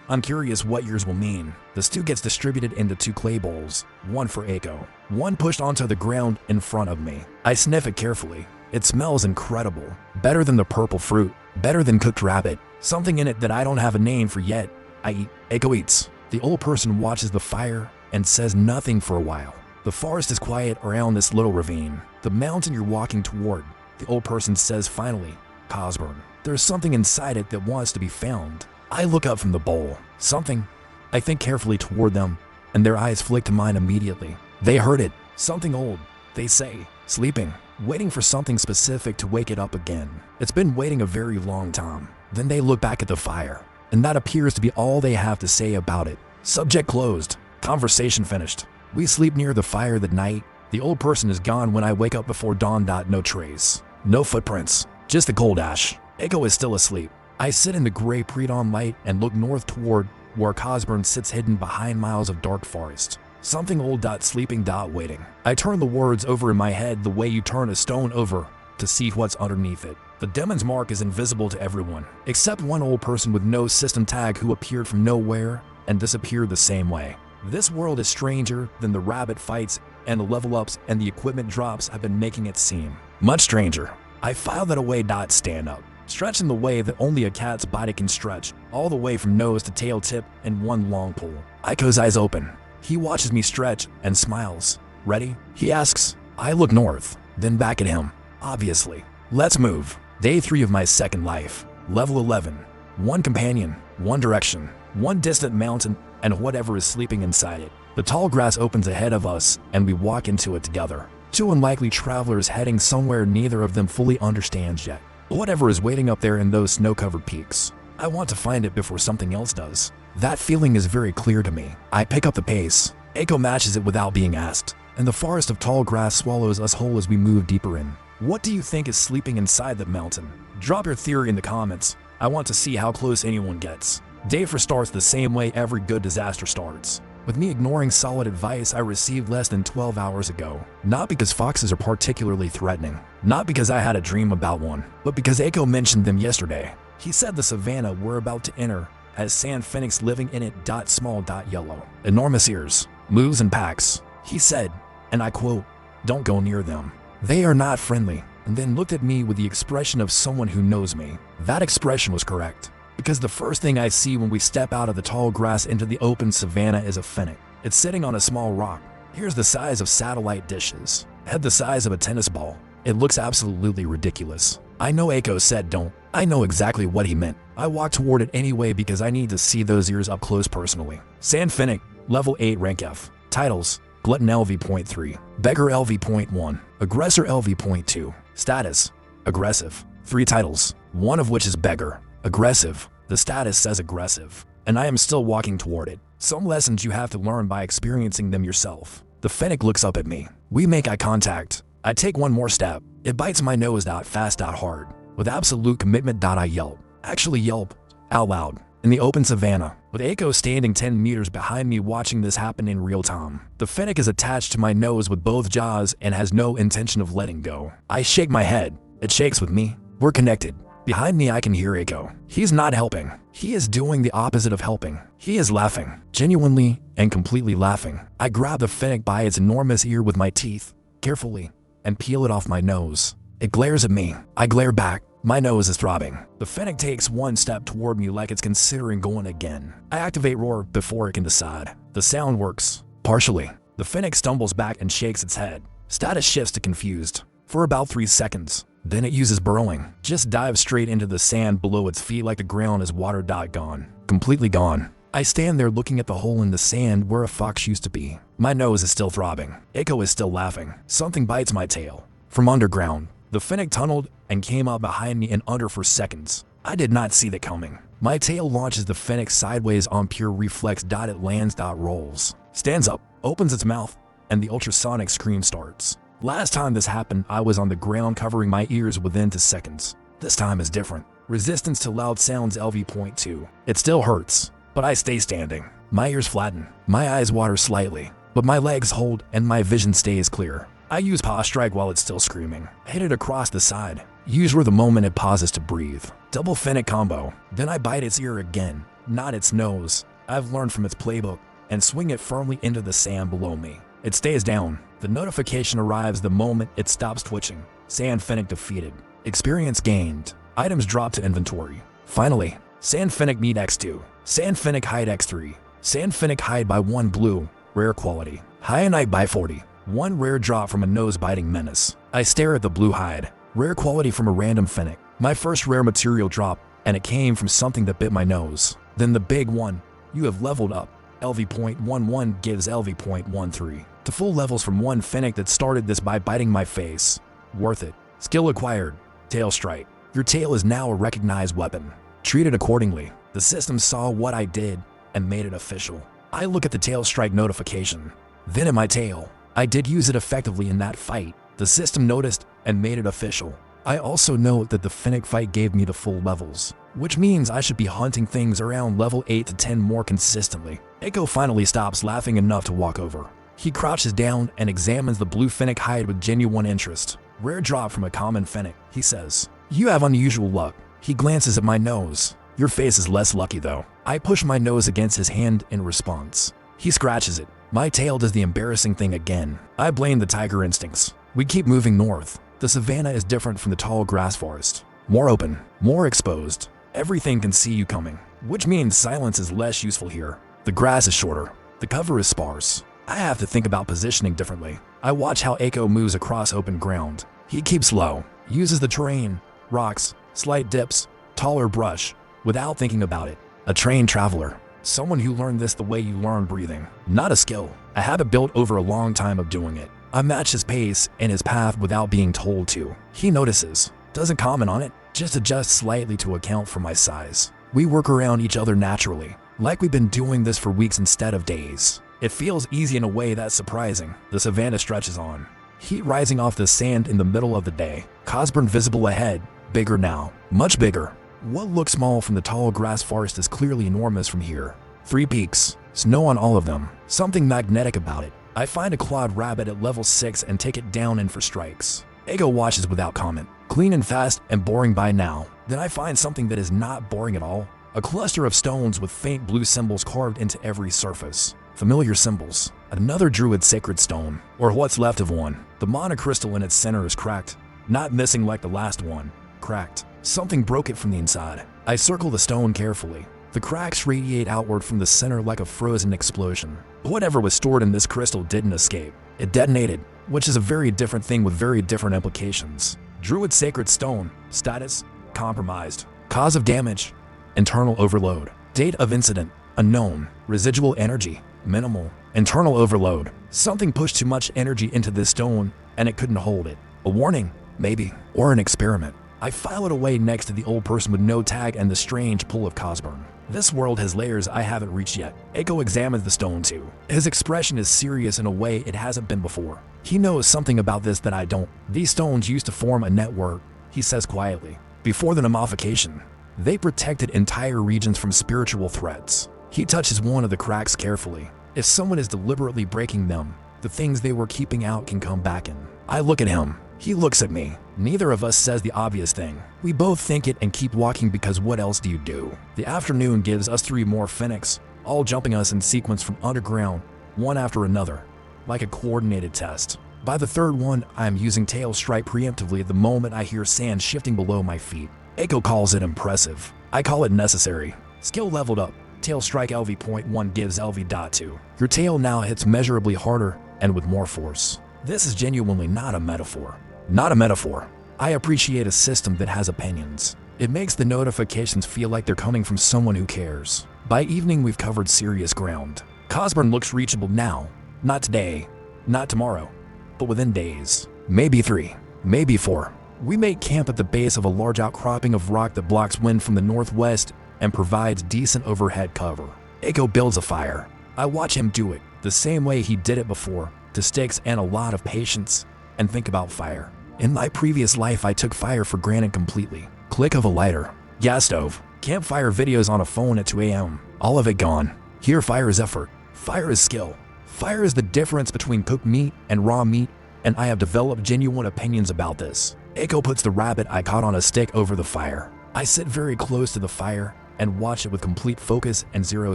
I'm curious what yours will mean. The stew gets distributed into 2 clay bowls, one for Echo, one pushed onto the ground in front of me. I sniff it carefully. It smells incredible. Better than the purple fruit. Better than cooked rabbit. Something in it that I don't have a name for yet. I eat. Echo eats. The old person watches the fire and says nothing for a while. The forest is quiet around this little ravine. The mountain you're walking toward. The old person says finally, Cosburn. There's something inside it that wants to be found. I look up from the bowl. Something. I think carefully toward them, and their eyes flick to mine immediately. They heard it. Something old, they say. Sleeping. Waiting for something specific to wake it up again. It's been waiting a very long time. Then they look back at the fire, and that appears to be all they have to say about it. Subject closed. Conversation finished. We sleep near the fire that night. The old person is gone when I wake up before dawn. No trace. No footprints. Just the cold ash. Echo is still asleep. I sit in the gray pre-dawn light and look north toward where Cosburn sits hidden behind miles of dark forest. Something old. Sleeping. Waiting. I turn the words over in my head the way you turn a stone over to see what's underneath it. The demon's mark is invisible to everyone, except one old person with no system tag who appeared from nowhere and disappeared the same way. This world is stranger than the rabbit fights and the level ups and the equipment drops have been making it seem. Much stranger. I file that away. Stand up. Stretch in the way that only a cat's body can stretch, all the way from nose to tail tip in one long pull. Echo's eyes open. He watches me stretch and smiles. Ready? He asks. I look north, then back at him. Obviously. Let's move. Day 3 of my second life. Level 11. One companion, one direction, one distant mountain, and whatever is sleeping inside it. The tall grass opens ahead of us, and we walk into it together. Two unlikely travelers heading somewhere neither of them fully understands yet. Whatever is waiting up there in those snow-covered peaks. I want to find it before something else does. That feeling is very clear to me. I pick up the pace. Echo matches it without being asked, and the forest of tall grass swallows us whole as we move deeper in. What do you think is sleeping inside that mountain? Drop your theory in the comments. I want to see how close anyone gets. Day 4 starts the same way every good disaster starts. With me ignoring solid advice I received less than 12 hours ago. Not because foxes are particularly threatening. Not because I had a dream about one. But because Echo mentioned them yesterday. He said the savannah we're about to enter has sand phoenix living in it. Small yellow. Enormous ears. Moves in packs. He said, and I quote, "Don't go near them. They are not friendly," and then looked at me with the expression of someone who knows me. That expression was correct. Because the first thing I see when we step out of the tall grass into the open savannah is a fennec. It's sitting on a small rock. Here's the size of satellite dishes. Head the size of a tennis ball. It looks absolutely ridiculous. I know Echo said don't. I know exactly what he meant. I walk toward it anyway because I need to see those ears up close personally. Sand Fennec, level 8 rank F. Titles: Glutton LV.3, Beggar LV.1, Aggressor LV.2. Status: Aggressive. 3 titles, one of which is Beggar. Aggressive. The status says aggressive, and I am still walking toward it. Some lessons you have to learn by experiencing them yourself. The Fennec looks up at me. We make eye contact. I take one more step. It bites my nose out fast, out hard. With absolute commitment, I yelp. Actually yelp. Out loud. In the open savannah, with Echo standing 10 meters behind me watching this happen in real time. The Fennec is attached to my nose with both jaws and has no intention of letting go. I shake my head. It shakes with me. We're connected. Behind me I can hear Echo. He's not helping. He is doing the opposite of helping. He is laughing. Genuinely and completely laughing. I grab the Fennec by its enormous ear with my teeth, carefully, and peel it off my nose. It glares at me. I glare back. My nose is throbbing. The Fennec takes one step toward me like it's considering going again. I activate Roar before it can decide. The sound works. Partially. The Fennec stumbles back and shakes its head. Status shifts to confused. For about 3 seconds. Then it uses burrowing. Just dives straight into the sand below its feet like the ground is water. Gone. Completely gone. I stand there looking at the hole in the sand where a fox used to be. My nose is still throbbing. Echo is still laughing. Something bites my tail. From underground, the Fennec tunneled and came up behind me and under for seconds. I did not see that coming. My tail launches the Fennec sideways on pure reflex. It lands. Rolls. Stands up, opens its mouth, and the ultrasonic scream starts. Last time this happened, I was on the ground covering my ears within 2 seconds. This time is different. Resistance to loud sounds LV.2. It still hurts, but I stay standing. My ears flatten, my eyes water slightly, but my legs hold and my vision stays clear. I use paw strike while it's still screaming. Hit it across the side. Use Roar the moment it pauses to breathe. Double Fennec combo. Then I bite its ear again, not its nose. I've learned from its playbook, and swing it firmly into the sand below me. It stays down. The notification arrives the moment it stops twitching. Sand Fennec defeated. Experience gained. Items dropped to inventory. Finally, Sand Fennec Meat X2. Sand Fennec Hide X3. Sand Fennec Hide by 1 blue. Rare quality. Hyanite by 40. 1 rare drop from a nose-biting menace. I stare at the blue hide. Rare quality from a random Fennec. My first rare material drop, and it came from something that bit my nose. Then the big one. You have leveled up. LV.11 gives LV.13 to full levels from 1 Fennec that started this by biting my face. Worth it. Skill acquired. Tail strike. Your tail is now a recognized weapon. Treat it accordingly. The system saw what I did and made it official. I look at the tail strike notification. Then at my tail. I did use it effectively in that fight. The system noticed and made it official. I also note that the Fennec fight gave me the full levels, which means I should be hunting things around level 8 to 10 more consistently. Echo finally stops laughing enough to walk over. He crouches down and examines the blue Fennec hide with genuine interest. Rare drop from a common Fennec, he says. You have unusual luck. He glances at my nose. Your face is less lucky though. I push my nose against his hand in response. He scratches it. My tail does the embarrassing thing again. I blame the tiger instincts. We keep moving north. The savannah is different from the tall grass forest. More open, more exposed. Everything can see you coming, which means silence is less useful here. The grass is shorter. The cover is sparse. I have to think about positioning differently. I watch how Eiko moves across open ground. He keeps low, uses the terrain, rocks, slight dips, taller brush, without thinking about it. A trained traveler. Someone who learned this the way you learn breathing. Not a skill, a habit built over a long time of doing it. I match his pace and his path without being told to. He notices, doesn't comment on it, just adjusts slightly to account for my size. We work around each other naturally, like we've been doing this for weeks instead of days. It feels easy in a way that's surprising. The savannah stretches on. Heat rising off the sand in the middle of the day. Cosburn visible ahead, bigger now, much bigger. What looks small from the tall grass forest is clearly enormous from here. 3 peaks, snow on all of them, something magnetic about it. I find a clawed rabbit at level 6 and take it down in for strikes. Ego watches without comment, clean and fast and boring by now. Then I find something that is not boring at all. A cluster of stones with faint blue symbols carved into every surface. Familiar symbols. Another druid sacred stone, or what's left of one. The monocrystal in its center is cracked, not missing like the last one. Cracked. Something broke it from the inside. I circle the stone carefully. The cracks radiate outward from the center like a frozen explosion. Whatever was stored in this crystal didn't escape. It detonated, which is a very different thing with very different implications. Druid sacred stone. Status: compromised. Cause of damage: internal overload. Date of incident: unknown. Residual energy: minimal. Internal overload: something pushed too much energy into this stone and it couldn't hold it. A warning, maybe, or an experiment. I file it away next to the old person with no tag and the strange pull of Cosburn. This world has layers I haven't reached yet. Eiko examines the stone too. His expression is serious in a way it hasn't been before. He knows something about this that I don't. These stones used to form a network, he says quietly. Before the mummification, they protected entire regions from spiritual threats. He touches one of the cracks carefully. If someone is deliberately breaking them, the things they were keeping out can come back in. I look at him. He looks at me. Neither of us says the obvious thing. We both think it and keep walking because what else do you do? The afternoon gives us 3 more phoenix, all jumping us in sequence from underground, one after another, like a coordinated test. By the 3rd one, I am using tail strike preemptively at the moment I hear sand shifting below my feet. Eiko calls it impressive. I call it necessary. Skill leveled up. Tail strike LV.1 gives LV.2. Your tail now hits measurably harder and with more force. This is genuinely not a metaphor. Not a metaphor. I appreciate a system that has opinions. It makes the notifications feel like they're coming from someone who cares. By evening, we've covered serious ground. Cosburn looks reachable now. Not today, not tomorrow, but within days. Maybe 3, maybe 4. We make camp at the base of a large outcropping of rock that blocks wind from the northwest and provides decent overhead cover. Eiko builds a fire. I watch him do it, the same way he did it before, to sticks and a lot of patience, and think about fire. In my previous life, I took fire for granted completely. Click of a lighter, gas stove, campfire videos on a phone at 2 a.m. All of it gone. Here, fire is effort. Fire is skill. Fire is the difference between cooked meat and raw meat, and I have developed genuine opinions about this. Eiko puts the rabbit I caught on a stick over the fire. I sit very close to the fire and watch it with complete focus and zero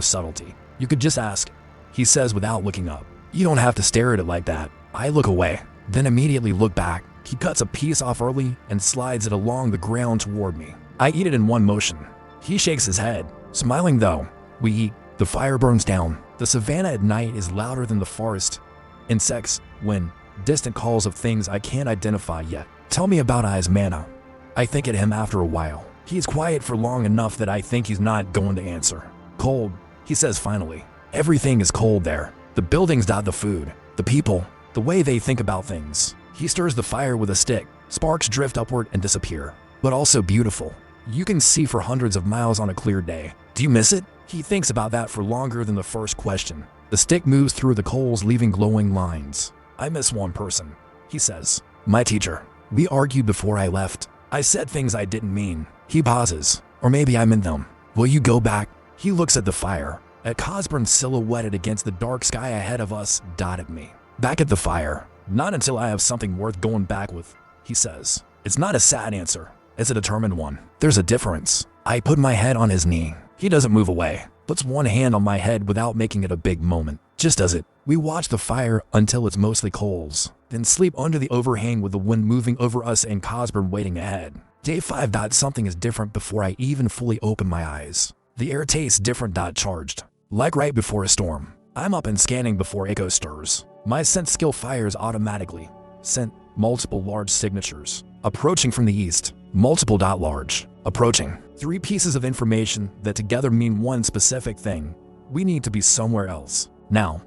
subtlety. You could just ask, he says without looking up. You don't have to stare at it like that. I look away, then immediately look back. He cuts a piece off early and slides it along the ground toward me. I eat it in one motion. He shakes his head, smiling though. We eat. The fire burns down. The savannah at night is louder than the forest. Insects, wind, distant calls of things I can't identify yet. Tell me about Eyes Manhwa. I think at him after a while. He's quiet for long enough that I think he's not going to answer. Cold, he says finally. Everything is cold there. The buildings, the food, the people, the way they think about things. He stirs the fire with a stick. Sparks drift upward and disappear. But also beautiful. You can see for hundreds of miles on a clear day. Do you miss it? He thinks about that for longer than the first question. The stick moves through the coals, leaving glowing lines. I miss one person, he says. My teacher. We argued before I left. I said things I didn't mean. He pauses. Or maybe I meant them. Will you go back? He looks at the fire. At Cosburn silhouetted against the dark sky ahead of us, dotted me. Back at the fire. Not until I have something worth going back with, he says. It's not a sad answer. It's a determined one. There's a difference. I put my head on his knee. He doesn't move away. Puts one hand on my head without making it a big moment. Just does it. We watch the fire until it's mostly coals. Then sleep under the overhang with the wind moving over us and Cosburn waiting ahead. Day 5. Something is different before I even fully open my eyes. The air tastes different. Charged. Like right before a storm. I'm up and scanning before Eiko stirs. My scent skill fires automatically. Scent, multiple large signatures. Approaching from the east, multiple dot large. Approaching. 3 pieces of information that together mean one specific thing. We need to be somewhere else. Now,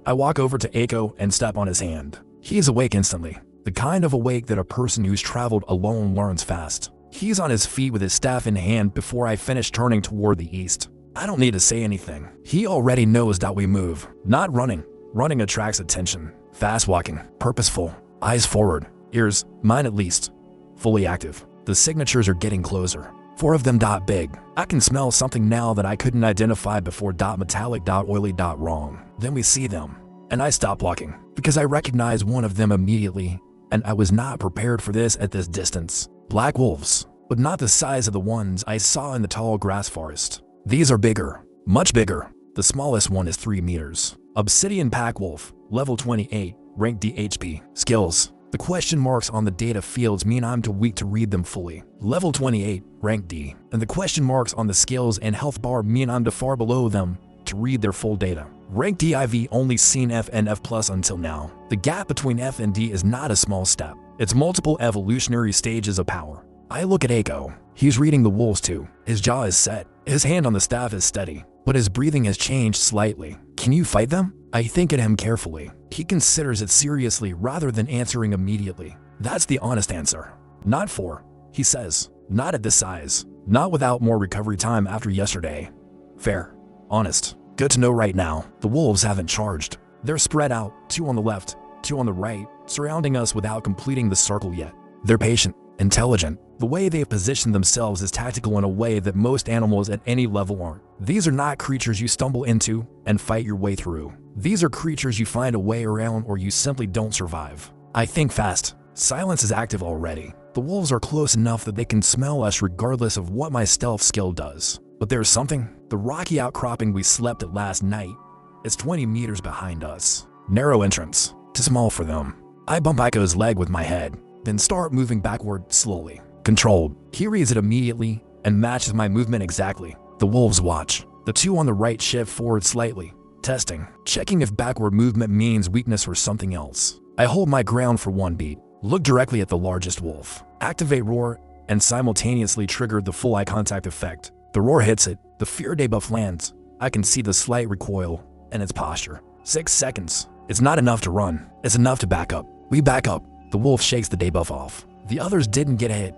I walk over to Aiko and step on his hand. He is awake instantly. The kind of awake that a person who's traveled alone learns fast. He's on his feet with his staff in hand before I finish turning toward the east. I don't need to say anything. He already knows that we move. Not running. Running attracts attention. Fast walking. Purposeful. Eyes forward. Ears, mine at least, fully active. The signatures are getting closer. 4 of them dot big. I can smell something now that I couldn't identify before. Dot metallic, dot oily, dot wrong. Then we see them. And I stop walking because I recognize one of them immediately, and I was not prepared for this at this distance. Black wolves, but not the size of the ones I saw in the tall grass forest. These are bigger, much bigger. The smallest one is 3 meters. Obsidian pack wolf, level 28, rank DHP. Skills. The question marks on the data fields mean I'm too weak to read them fully. Level 28, rank D. And the question marks on the skills and health bar mean I'm too far below them to read their full data. Rank D. I've only seen F and F plus until now. The gap between F and D is not a small step. It's multiple evolutionary stages of power. I look at Aiko. He's reading the wolves too. His jaw is set. His hand on the staff is steady, but his breathing has changed slightly. Can you fight them? I think at him carefully. He considers it seriously rather than answering immediately. That's the honest answer. Not 4, he says. Not at this size. Not without more recovery time after yesterday. Fair. Honest. Good to know right now. The wolves haven't charged. They're spread out, 2 on the left, 2 on the right, surrounding us without completing the circle yet. They're patient, intelligent. The way they've positioned themselves is tactical in a way that most animals at any level aren't. These are not creatures you stumble into and fight your way through. These are creatures you find a way around or you simply don't survive. I think fast. Silence is active already. The wolves are close enough that they can smell us regardless of what my stealth skill does. But there's something. The rocky outcropping we slept at last night is 20 meters behind us. Narrow entrance. Too small for them. I bump Aiko's leg with my head, then start moving backward slowly. Controlled. He reads it immediately and matches my movement exactly. The wolves watch. The 2 on the right shift forward slightly, testing, checking if backward movement means weakness or something else. I hold my ground for 1 beat, look directly at the largest wolf, activate roar, and simultaneously trigger the full eye contact effect. The roar hits it, the fear debuff lands. I can see the slight recoil and its posture. 6 seconds. It's not enough to run, it's enough to back up. We back up. The wolf shakes the debuff off. The others didn't get hit,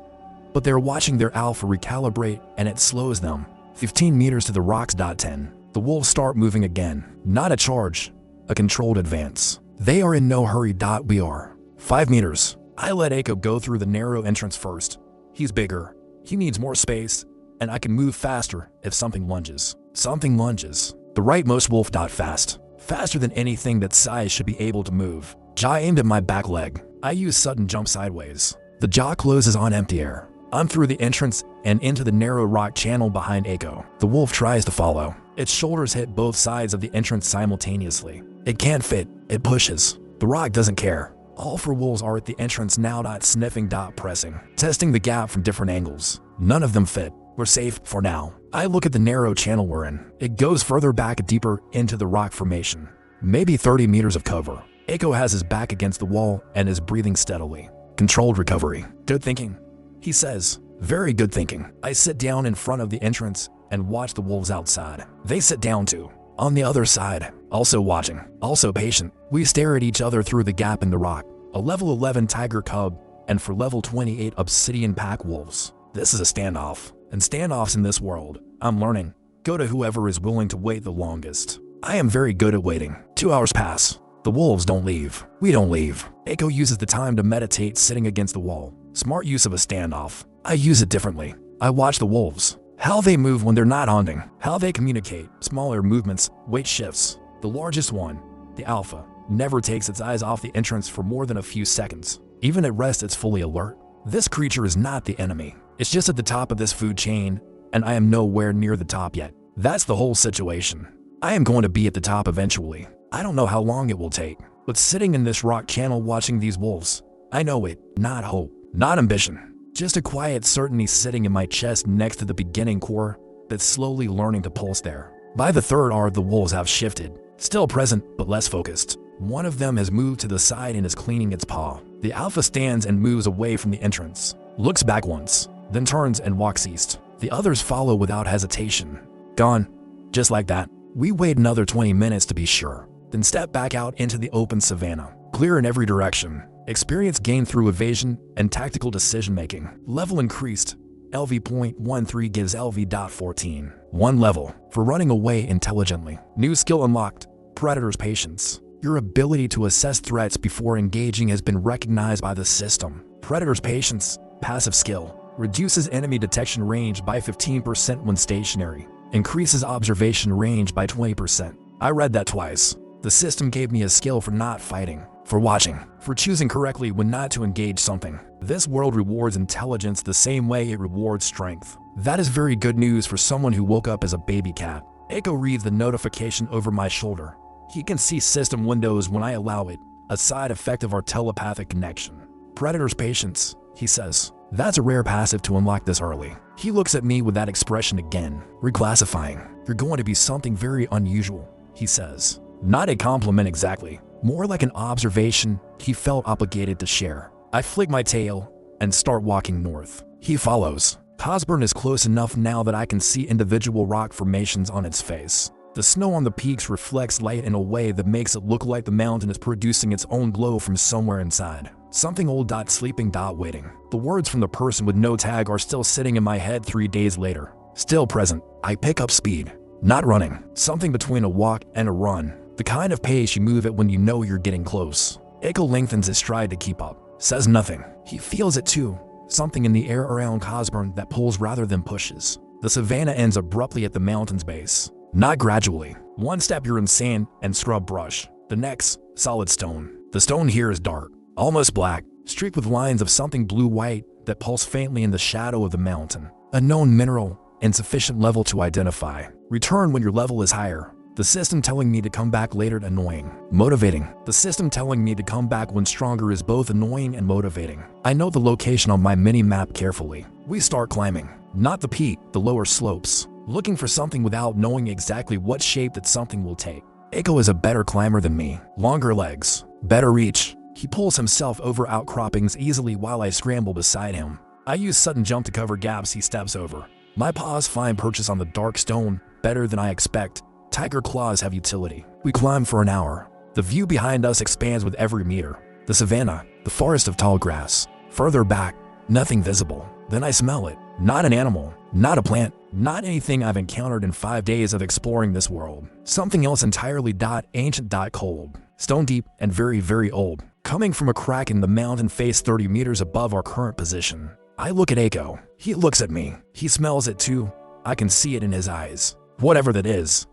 but they're watching their alpha recalibrate and it slows them. 15 meters to the rocks. 10. The wolves start moving again. Not a charge, a controlled advance. They are in no hurry. We are. 5 meters. I let Aiko go through the narrow entrance first. He's bigger. He needs more space, and I can move faster if something lunges. Something lunges. The rightmost wolf. Fast. Faster than anything that size should be able to move. Jaw aimed at my back leg. I use sudden jump sideways. The jaw closes on empty air. I'm through the entrance and into the narrow rock channel behind Aiko. The wolf tries to follow. Its shoulders hit both sides of the entrance simultaneously. It can't fit. It pushes. The rock doesn't care. All 4 wolves are at the entrance now. Sniffing. Pressing. Testing the gap from different angles. None of them fit. We're safe for now. I look at the narrow channel we're in. It goes further back deeper into the rock formation. Maybe 30 meters of cover. Aiko has his back against the wall and is breathing steadily. Controlled recovery. Good thinking, he says. Very good thinking. I sit down in front of the entrance and watch the wolves outside. They sit down too. On the other side, also watching, also patient. We stare at each other through the gap in the rock. A level 11 tiger cub and for level 28 obsidian pack wolves. This is a standoff. And standoffs in this world, I'm learning, go to whoever is willing to wait the longest. I am very good at waiting. 2 hours pass. The wolves don't leave. We don't leave. Aiko uses the time to meditate sitting against the wall. Smart use of a standoff. I use it differently. I watch the wolves. How they move when they're not hunting. How they communicate. Smaller movements, weight shifts. The largest one, the alpha, never takes its eyes off the entrance for more than a few seconds. Even at rest, it's fully alert. This creature is not the enemy. It's just at the top of this food chain, and I am nowhere near the top yet. That's the whole situation. I am going to be at the top eventually. I don't know how long it will take, but sitting in this rock channel watching these wolves, I know it, not hope, not ambition, just a quiet certainty sitting in my chest next to the beginning core that's slowly learning to pulse there. By the third hour, the wolves have shifted, still present but less focused. One of them has moved to the side and is cleaning its paw. The alpha stands and moves away from the entrance, looks back once, then turns and walks east. The others follow without hesitation. Gone. Just like that. We wait another 20 minutes to be sure, then step back out into the open savanna. Clear in every direction. Experience gained through evasion and tactical decision-making. Level increased. LV.13 gives LV.14. 1 level for running away intelligently. New skill unlocked. Predator's patience. Your ability to assess threats before engaging has been recognized by the system. Predator's patience. Passive skill. Reduces enemy detection range by 15% when stationary. Increases observation range by 20%. I read that twice. The system gave me a skill for not fighting, for watching, for choosing correctly when not to engage something. This world rewards intelligence the same way it rewards strength. That is very good news for someone who woke up as a baby cat. Echo reads the notification over my shoulder. He can see system windows when I allow it, a side effect of our telepathic connection. Predator's patience, he says. That's a rare passive to unlock this early. He looks at me with that expression again, reclassifying. You're going to be something very unusual, he says. Not a compliment exactly, more like an observation he felt obligated to share. I flick my tail and start walking north. He follows. Cosburn is close enough now that I can see individual rock formations on its face. The snow on the peaks reflects light in a way that makes it look like the mountain is producing its own glow from somewhere inside. Something old. Sleeping. Waiting. The words from the person with no tag are still sitting in my head 3 days later. Still present. I pick up speed. Not running. Something between a walk and a run. The kind of pace you move at when you know you're getting close. Echo lengthens his stride to keep up. Says nothing. He feels it too. Something in the air around Cosburn that pulls rather than pushes. The savanna ends abruptly at the mountain's base. Not gradually. One step you're in sand and scrub brush. The next, solid stone. The stone here is dark, almost black, streaked with lines of something blue-white that pulse faintly in the shadow of the mountain. A known mineral, insufficient level to identify. Return when your level is higher. The system telling me to come back later annoying. Motivating. The system telling me to come back when stronger is both annoying and motivating. I know the location on my mini-map carefully. We start climbing. Not the peak, the lower slopes. Looking for something without knowing exactly what shape that something will take. Echo is a better climber than me. Longer legs. Better reach. He pulls himself over outcroppings easily while I scramble beside him. I use sudden jump to cover gaps he steps over. My paws find purchase on the dark stone, better than I expect. Tiger claws have utility. We climb for an hour. The view behind us expands with every meter. The savanna, the forest of tall grass. Further back, nothing visible. Then I smell it. Not an animal, not a plant, not anything I've encountered in 5 days of exploring this world. Something else entirely. Ancient. Cold. Stone deep and very, very old. Coming from a crack in the mountain face 30 meters above our current position. I look at Echo. He looks at me. He smells it too. I can see it in his eyes. Whatever that is.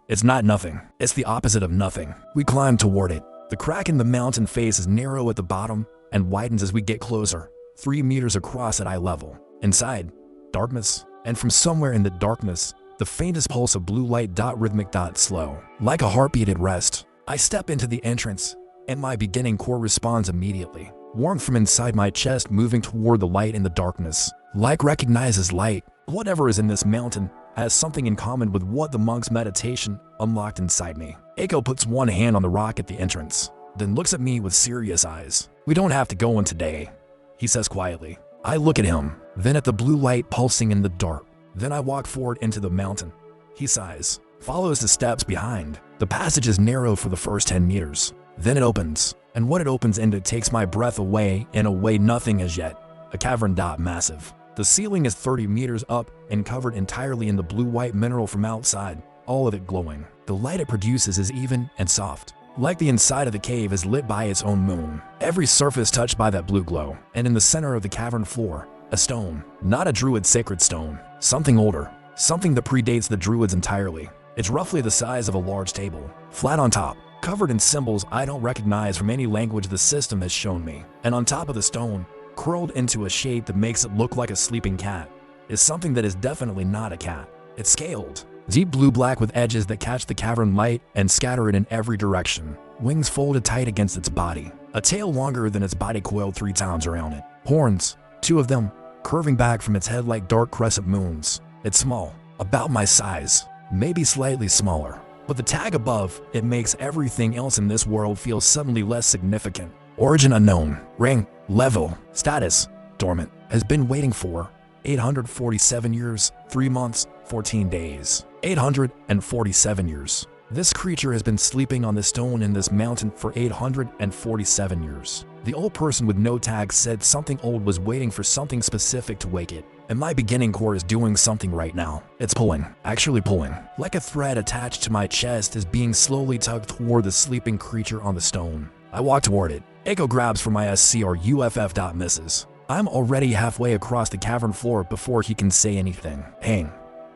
It's not nothing. It's the opposite of nothing. We climb toward it. The crack in the mountain face is narrow at the bottom and widens as we get closer, 3 meters across at eye level. Inside, darkness, and from somewhere in the darkness, the faintest pulse of blue light. Rhythmic. Slow. Like a heartbeat at rest. I step into the entrance, and my beginning core responds immediately. Warmth from inside my chest moving toward the light in the darkness. Like recognizes light. Whatever is in this mountain has something in common with what the monk's meditation unlocked inside me. Echo puts one hand on the rock at the entrance, then looks at me with serious eyes. We don't have to go in today, he says quietly. I look at him, then at the blue light pulsing in the dark. Then I walk forward into the mountain. He sighs, follows the steps behind. The passage is narrow for the first 10 meters. Then it opens, and what it opens into takes my breath away in a way nothing as yet. A cavern. Massive. The ceiling is 30 meters up and covered entirely in the blue-white mineral from outside, all of it glowing. The light it produces is even and soft, like the inside of the cave is lit by its own moon. Every surface touched by that blue glow, and in the center of the cavern floor, a stone. Not a druid's sacred stone, something older, something that predates the druids entirely. It's roughly the size of a large table, flat on top, covered in symbols I don't recognize from any language the system has shown me. And on top of the stone, curled into a shape that makes it look like a sleeping cat, is something that is definitely not a cat. It's scaled, deep blue-black with edges that catch the cavern light and scatter it in every direction. Wings folded tight against its body. A tail longer than its body coiled 3 times around it. Horns, 2 of them, curving back from its head like dark crescent moons. It's small, about my size, maybe slightly smaller. But the tag above, it makes everything else in this world feel suddenly less significant. Origin unknown, rank, level, status, dormant, has been waiting for 847 years, 3 months, 14 days. 847 years. This creature has been sleeping on the stone in this mountain for 847 years. The old person with no tag said something old was waiting for something specific to wake it. And my beginning core is doing something right now. It's pulling, actually pulling. Like a thread attached to my chest is being slowly tugged toward the sleeping creature on the stone. I walk toward it. Echo grabs for my SC or UFF. Misses. I'm already halfway across the cavern floor before he can say anything. Hang.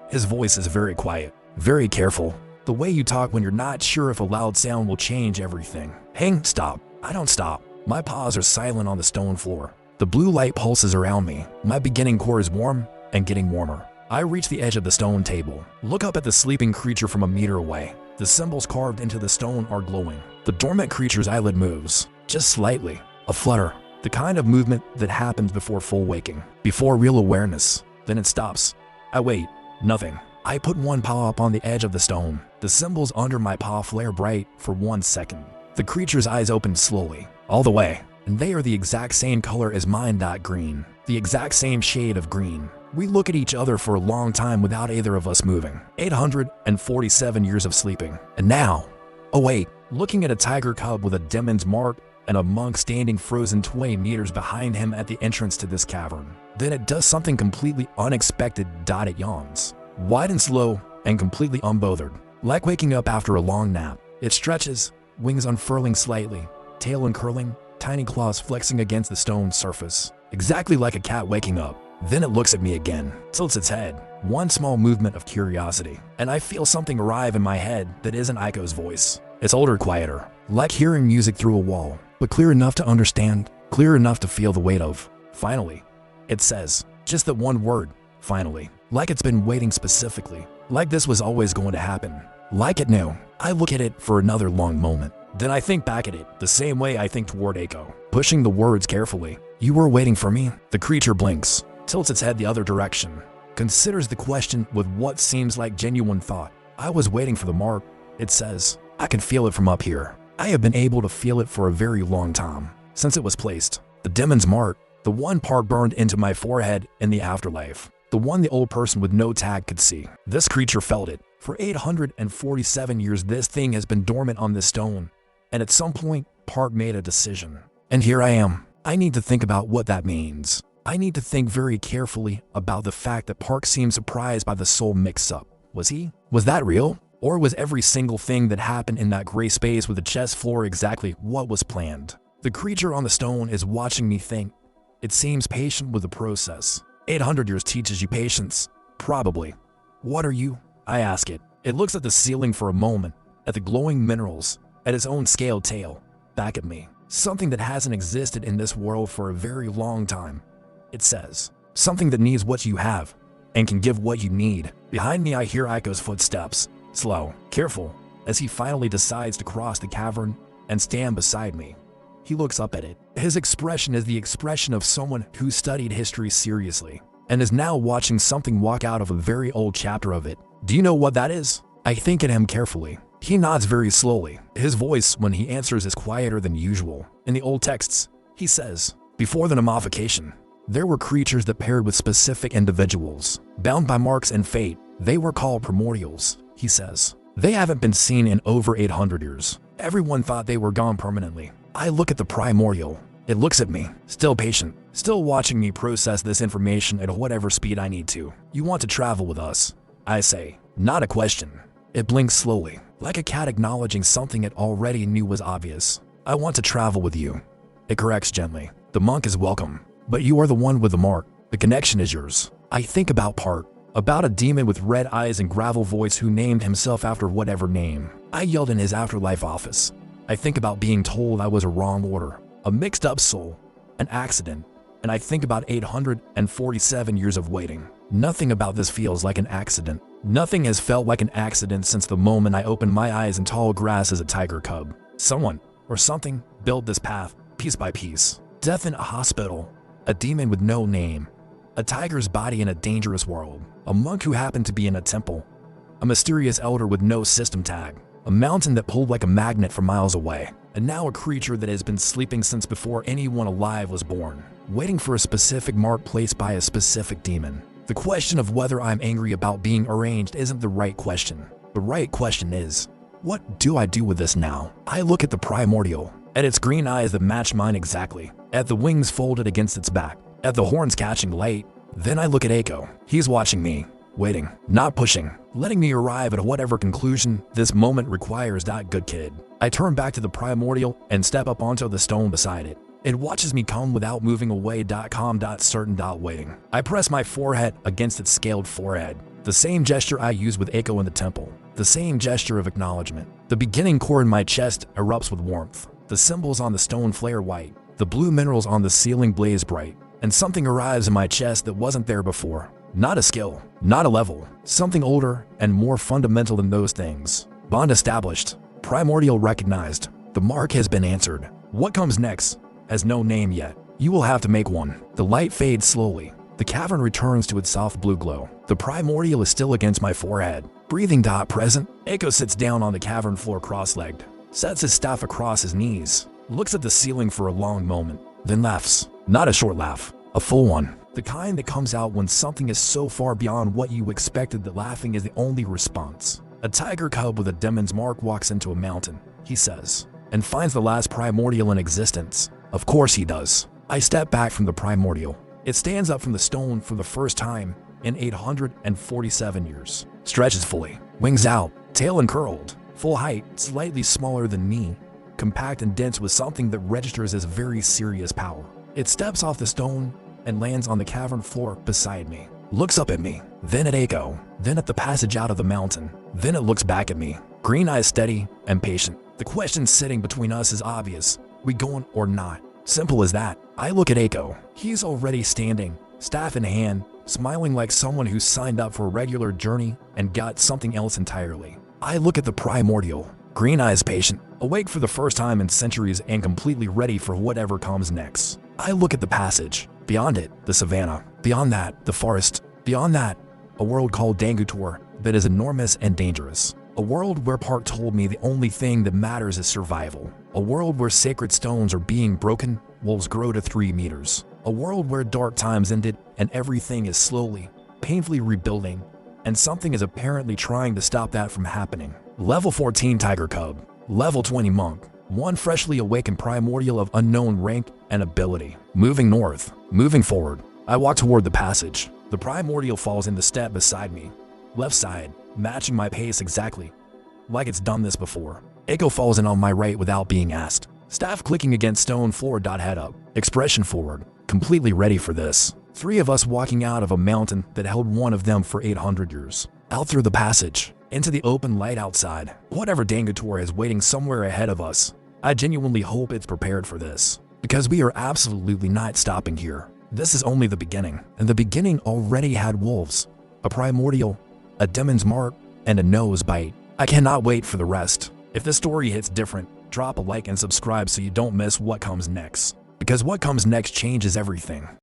His voice is very quiet, very careful. The way you talk when you're not sure if a loud sound will change everything. Hang, stop. I don't stop. My paws are silent on the stone floor. The blue light pulses around me. My beginning core is warm and getting warmer. I reach the edge of the stone table. Look up at the sleeping creature from a meter away. The symbols carved into the stone are glowing. The dormant creature's eyelid moves, just slightly. A flutter. The kind of movement that happens before full waking, before real awareness. Then it stops. I wait. Nothing. I put one paw up on the edge of the stone. The symbols under my paw flare bright for 1 second. The creature's eyes open slowly, all the way, and they are the exact same color as mine. Green. The exact same shade of green. We look at each other for a long time without either of us moving. 847 years of sleeping. And now, oh wait, looking at a tiger cub with a demon's mark and a monk standing frozen 20 meters behind him at the entrance to this cavern. Then it does something completely unexpected. It yawns. Wide and slow and completely unbothered. Like waking up after a long nap. It stretches, wings unfurling slightly, tail uncurling, tiny claws flexing against the stone surface. Exactly like a cat waking up. Then it looks at me again, tilts its head. One small movement of curiosity, and I feel something arrive in my head that isn't Aiko's voice. It's older, quieter, like hearing music through a wall, but clear enough to understand, clear enough to feel the weight of. Finally, it says, just that one word, finally. Like it's been waiting specifically, like this was always going to happen, like it knew. I look at it for another long moment. Then I think back at it, the same way I think toward Aiko, pushing the words carefully. You were waiting for me? The creature blinks, tilts its head the other direction, considers the question with what seems like genuine thought. I was waiting for the mark, it says. I can feel it from up here. I have been able to feel it for a very long time, since it was placed. The demon's mark, the one part burned into my forehead in the afterlife. The one the old person with no tag could see. This creature felt it. For 847 years this thing has been dormant on this stone. And at some point, Park made a decision. And here I am. I need to think about what that means. I need to think very carefully about the fact that Park seemed surprised by the soul mix-up. Was he? Was that real? Or was every single thing that happened in that gray space with the chest floor exactly what was planned? The creature on the stone is watching me think. It seems patient with the process. 800 years teaches you patience. Probably. What are you? I ask it. It looks at the ceiling for a moment, at the glowing minerals, at its own scaled tail, back at me. Something that hasn't existed in this world for a very long time. It says, something that needs what you have, and can give what you need. Behind me I hear Aiko's footsteps, slow, careful, as he finally decides to cross the cavern and stand beside me. He looks up at it. His expression is the expression of someone who studied history seriously, and is now watching something walk out of a very old chapter of it. Do you know what that is? I think at him carefully. He nods very slowly. His voice, when he answers, is quieter than usual. In the old texts, he says, before the Namification, there were creatures that paired with specific individuals, bound by marks and fate. They were called primordials, he says. They haven't been seen in over 800 years. Everyone thought they were gone permanently. I look at the primordial. It looks at me, still patient, still watching me process this information at whatever speed I need to. You want to travel with us? I say, not a question. It blinks slowly, like a cat acknowledging something it already knew was obvious. I want to travel with you. It corrects gently. The monk is welcome, but you are the one with the mark. The connection is yours. I think about Park, about a demon with red eyes and gravel voice who named himself after whatever name I yelled in his afterlife office. I think about being told I was a wrong order, a mixed up soul, an accident, and I think about 847 years of waiting. Nothing about this feels like an accident. Nothing has felt like an accident since the moment I opened my eyes in tall grass as a tiger cub. Someone, or something, built this path, piece by piece. Death in a hospital, a demon with no name, a tiger's body in a dangerous world, a monk who happened to be in a temple, a mysterious elder with no system tag, a mountain that pulled like a magnet for miles away, and now a creature that has been sleeping since before anyone alive was born, waiting for a specific mark placed by a specific demon. The question of whether I'm angry about being arranged isn't the right question. The right question is, what do I do with this now? I look at the primordial, at its green eyes that match mine exactly, at the wings folded against its back, at the horns catching light. Then I look at Eiko. He's watching me, waiting, not pushing, letting me arrive at whatever conclusion this moment requires. Good kid. I turn back to the primordial and step up onto the stone beside it. It watches me come without moving away. Calm. Certain. Waiting. I press my forehead against its scaled forehead. The same gesture I use with Eiko in the temple. The same gesture of acknowledgement. The beginning core in my chest erupts with warmth. The symbols on the stone flare white. The blue minerals on the ceiling blaze bright. And something arrives in my chest that wasn't there before. Not a skill, not a level, something older and more fundamental than those things. Bond established, primordial recognized, the mark has been answered. What comes next has no name yet. You will have to make one. The light fades slowly. The cavern returns to its soft blue glow. The primordial is still against my forehead. Breathing. Present. Eiko sits down on the cavern floor cross-legged, sets his staff across his knees, looks at the ceiling for a long moment, then laughs. Not a short laugh, a full one. The kind that comes out when something is so far beyond what you expected that laughing is the only response. A tiger cub with a demon's mark walks into a mountain, he says, and finds the last primordial in existence. Of course he does. I step back from the primordial. It stands up from the stone for the first time in 847 years. Stretches fully, wings out, tail uncurled, full height, slightly smaller than me, compact and dense with something that registers as very serious power. It steps off the stone and lands on the cavern floor beside me. Looks up at me, then at Eiko, then at the passage out of the mountain. Then it looks back at me, green eyes steady and patient. The question sitting between us is obvious. We going or not? Simple as that. I look at Eiko. He's already standing, staff in hand, smiling like someone who's signed up for a regular journey and got something else entirely. I look at the primordial, green eyes patient, awake for the first time in centuries and completely ready for whatever comes next. I look at the passage. Beyond it, the savannah. Beyond that, the forest. Beyond that, a world called Dangutore that is enormous and dangerous. A world where Park told me the only thing that matters is survival. A world where sacred stones are being broken, wolves grow to 3 meters. A world where dark times ended and everything is slowly, painfully rebuilding, and something is apparently trying to stop that from happening. Level 14 Tiger Cub. Level 20 Monk. One freshly awakened primordial of unknown rank and ability. Moving north, moving forward. I walk toward the passage. The primordial falls in the step beside me. Left side, matching my pace exactly, like it's done this before. Eiko falls in on my right without being asked. Staff clicking against stone floor. Head up, expression forward, completely ready for this. 3 of us walking out of a mountain that held one of them for 800 years. Out through the passage, into the open light outside. Whatever Dangutore is waiting somewhere ahead of us. I genuinely hope it's prepared for this, because we are absolutely not stopping here. This is only the beginning, and the beginning already had wolves, a primordial, a demon's mark, and a nose bite. I cannot wait for the rest. If this story hits different, drop a like and subscribe so you don't miss what comes next, because what comes next changes everything.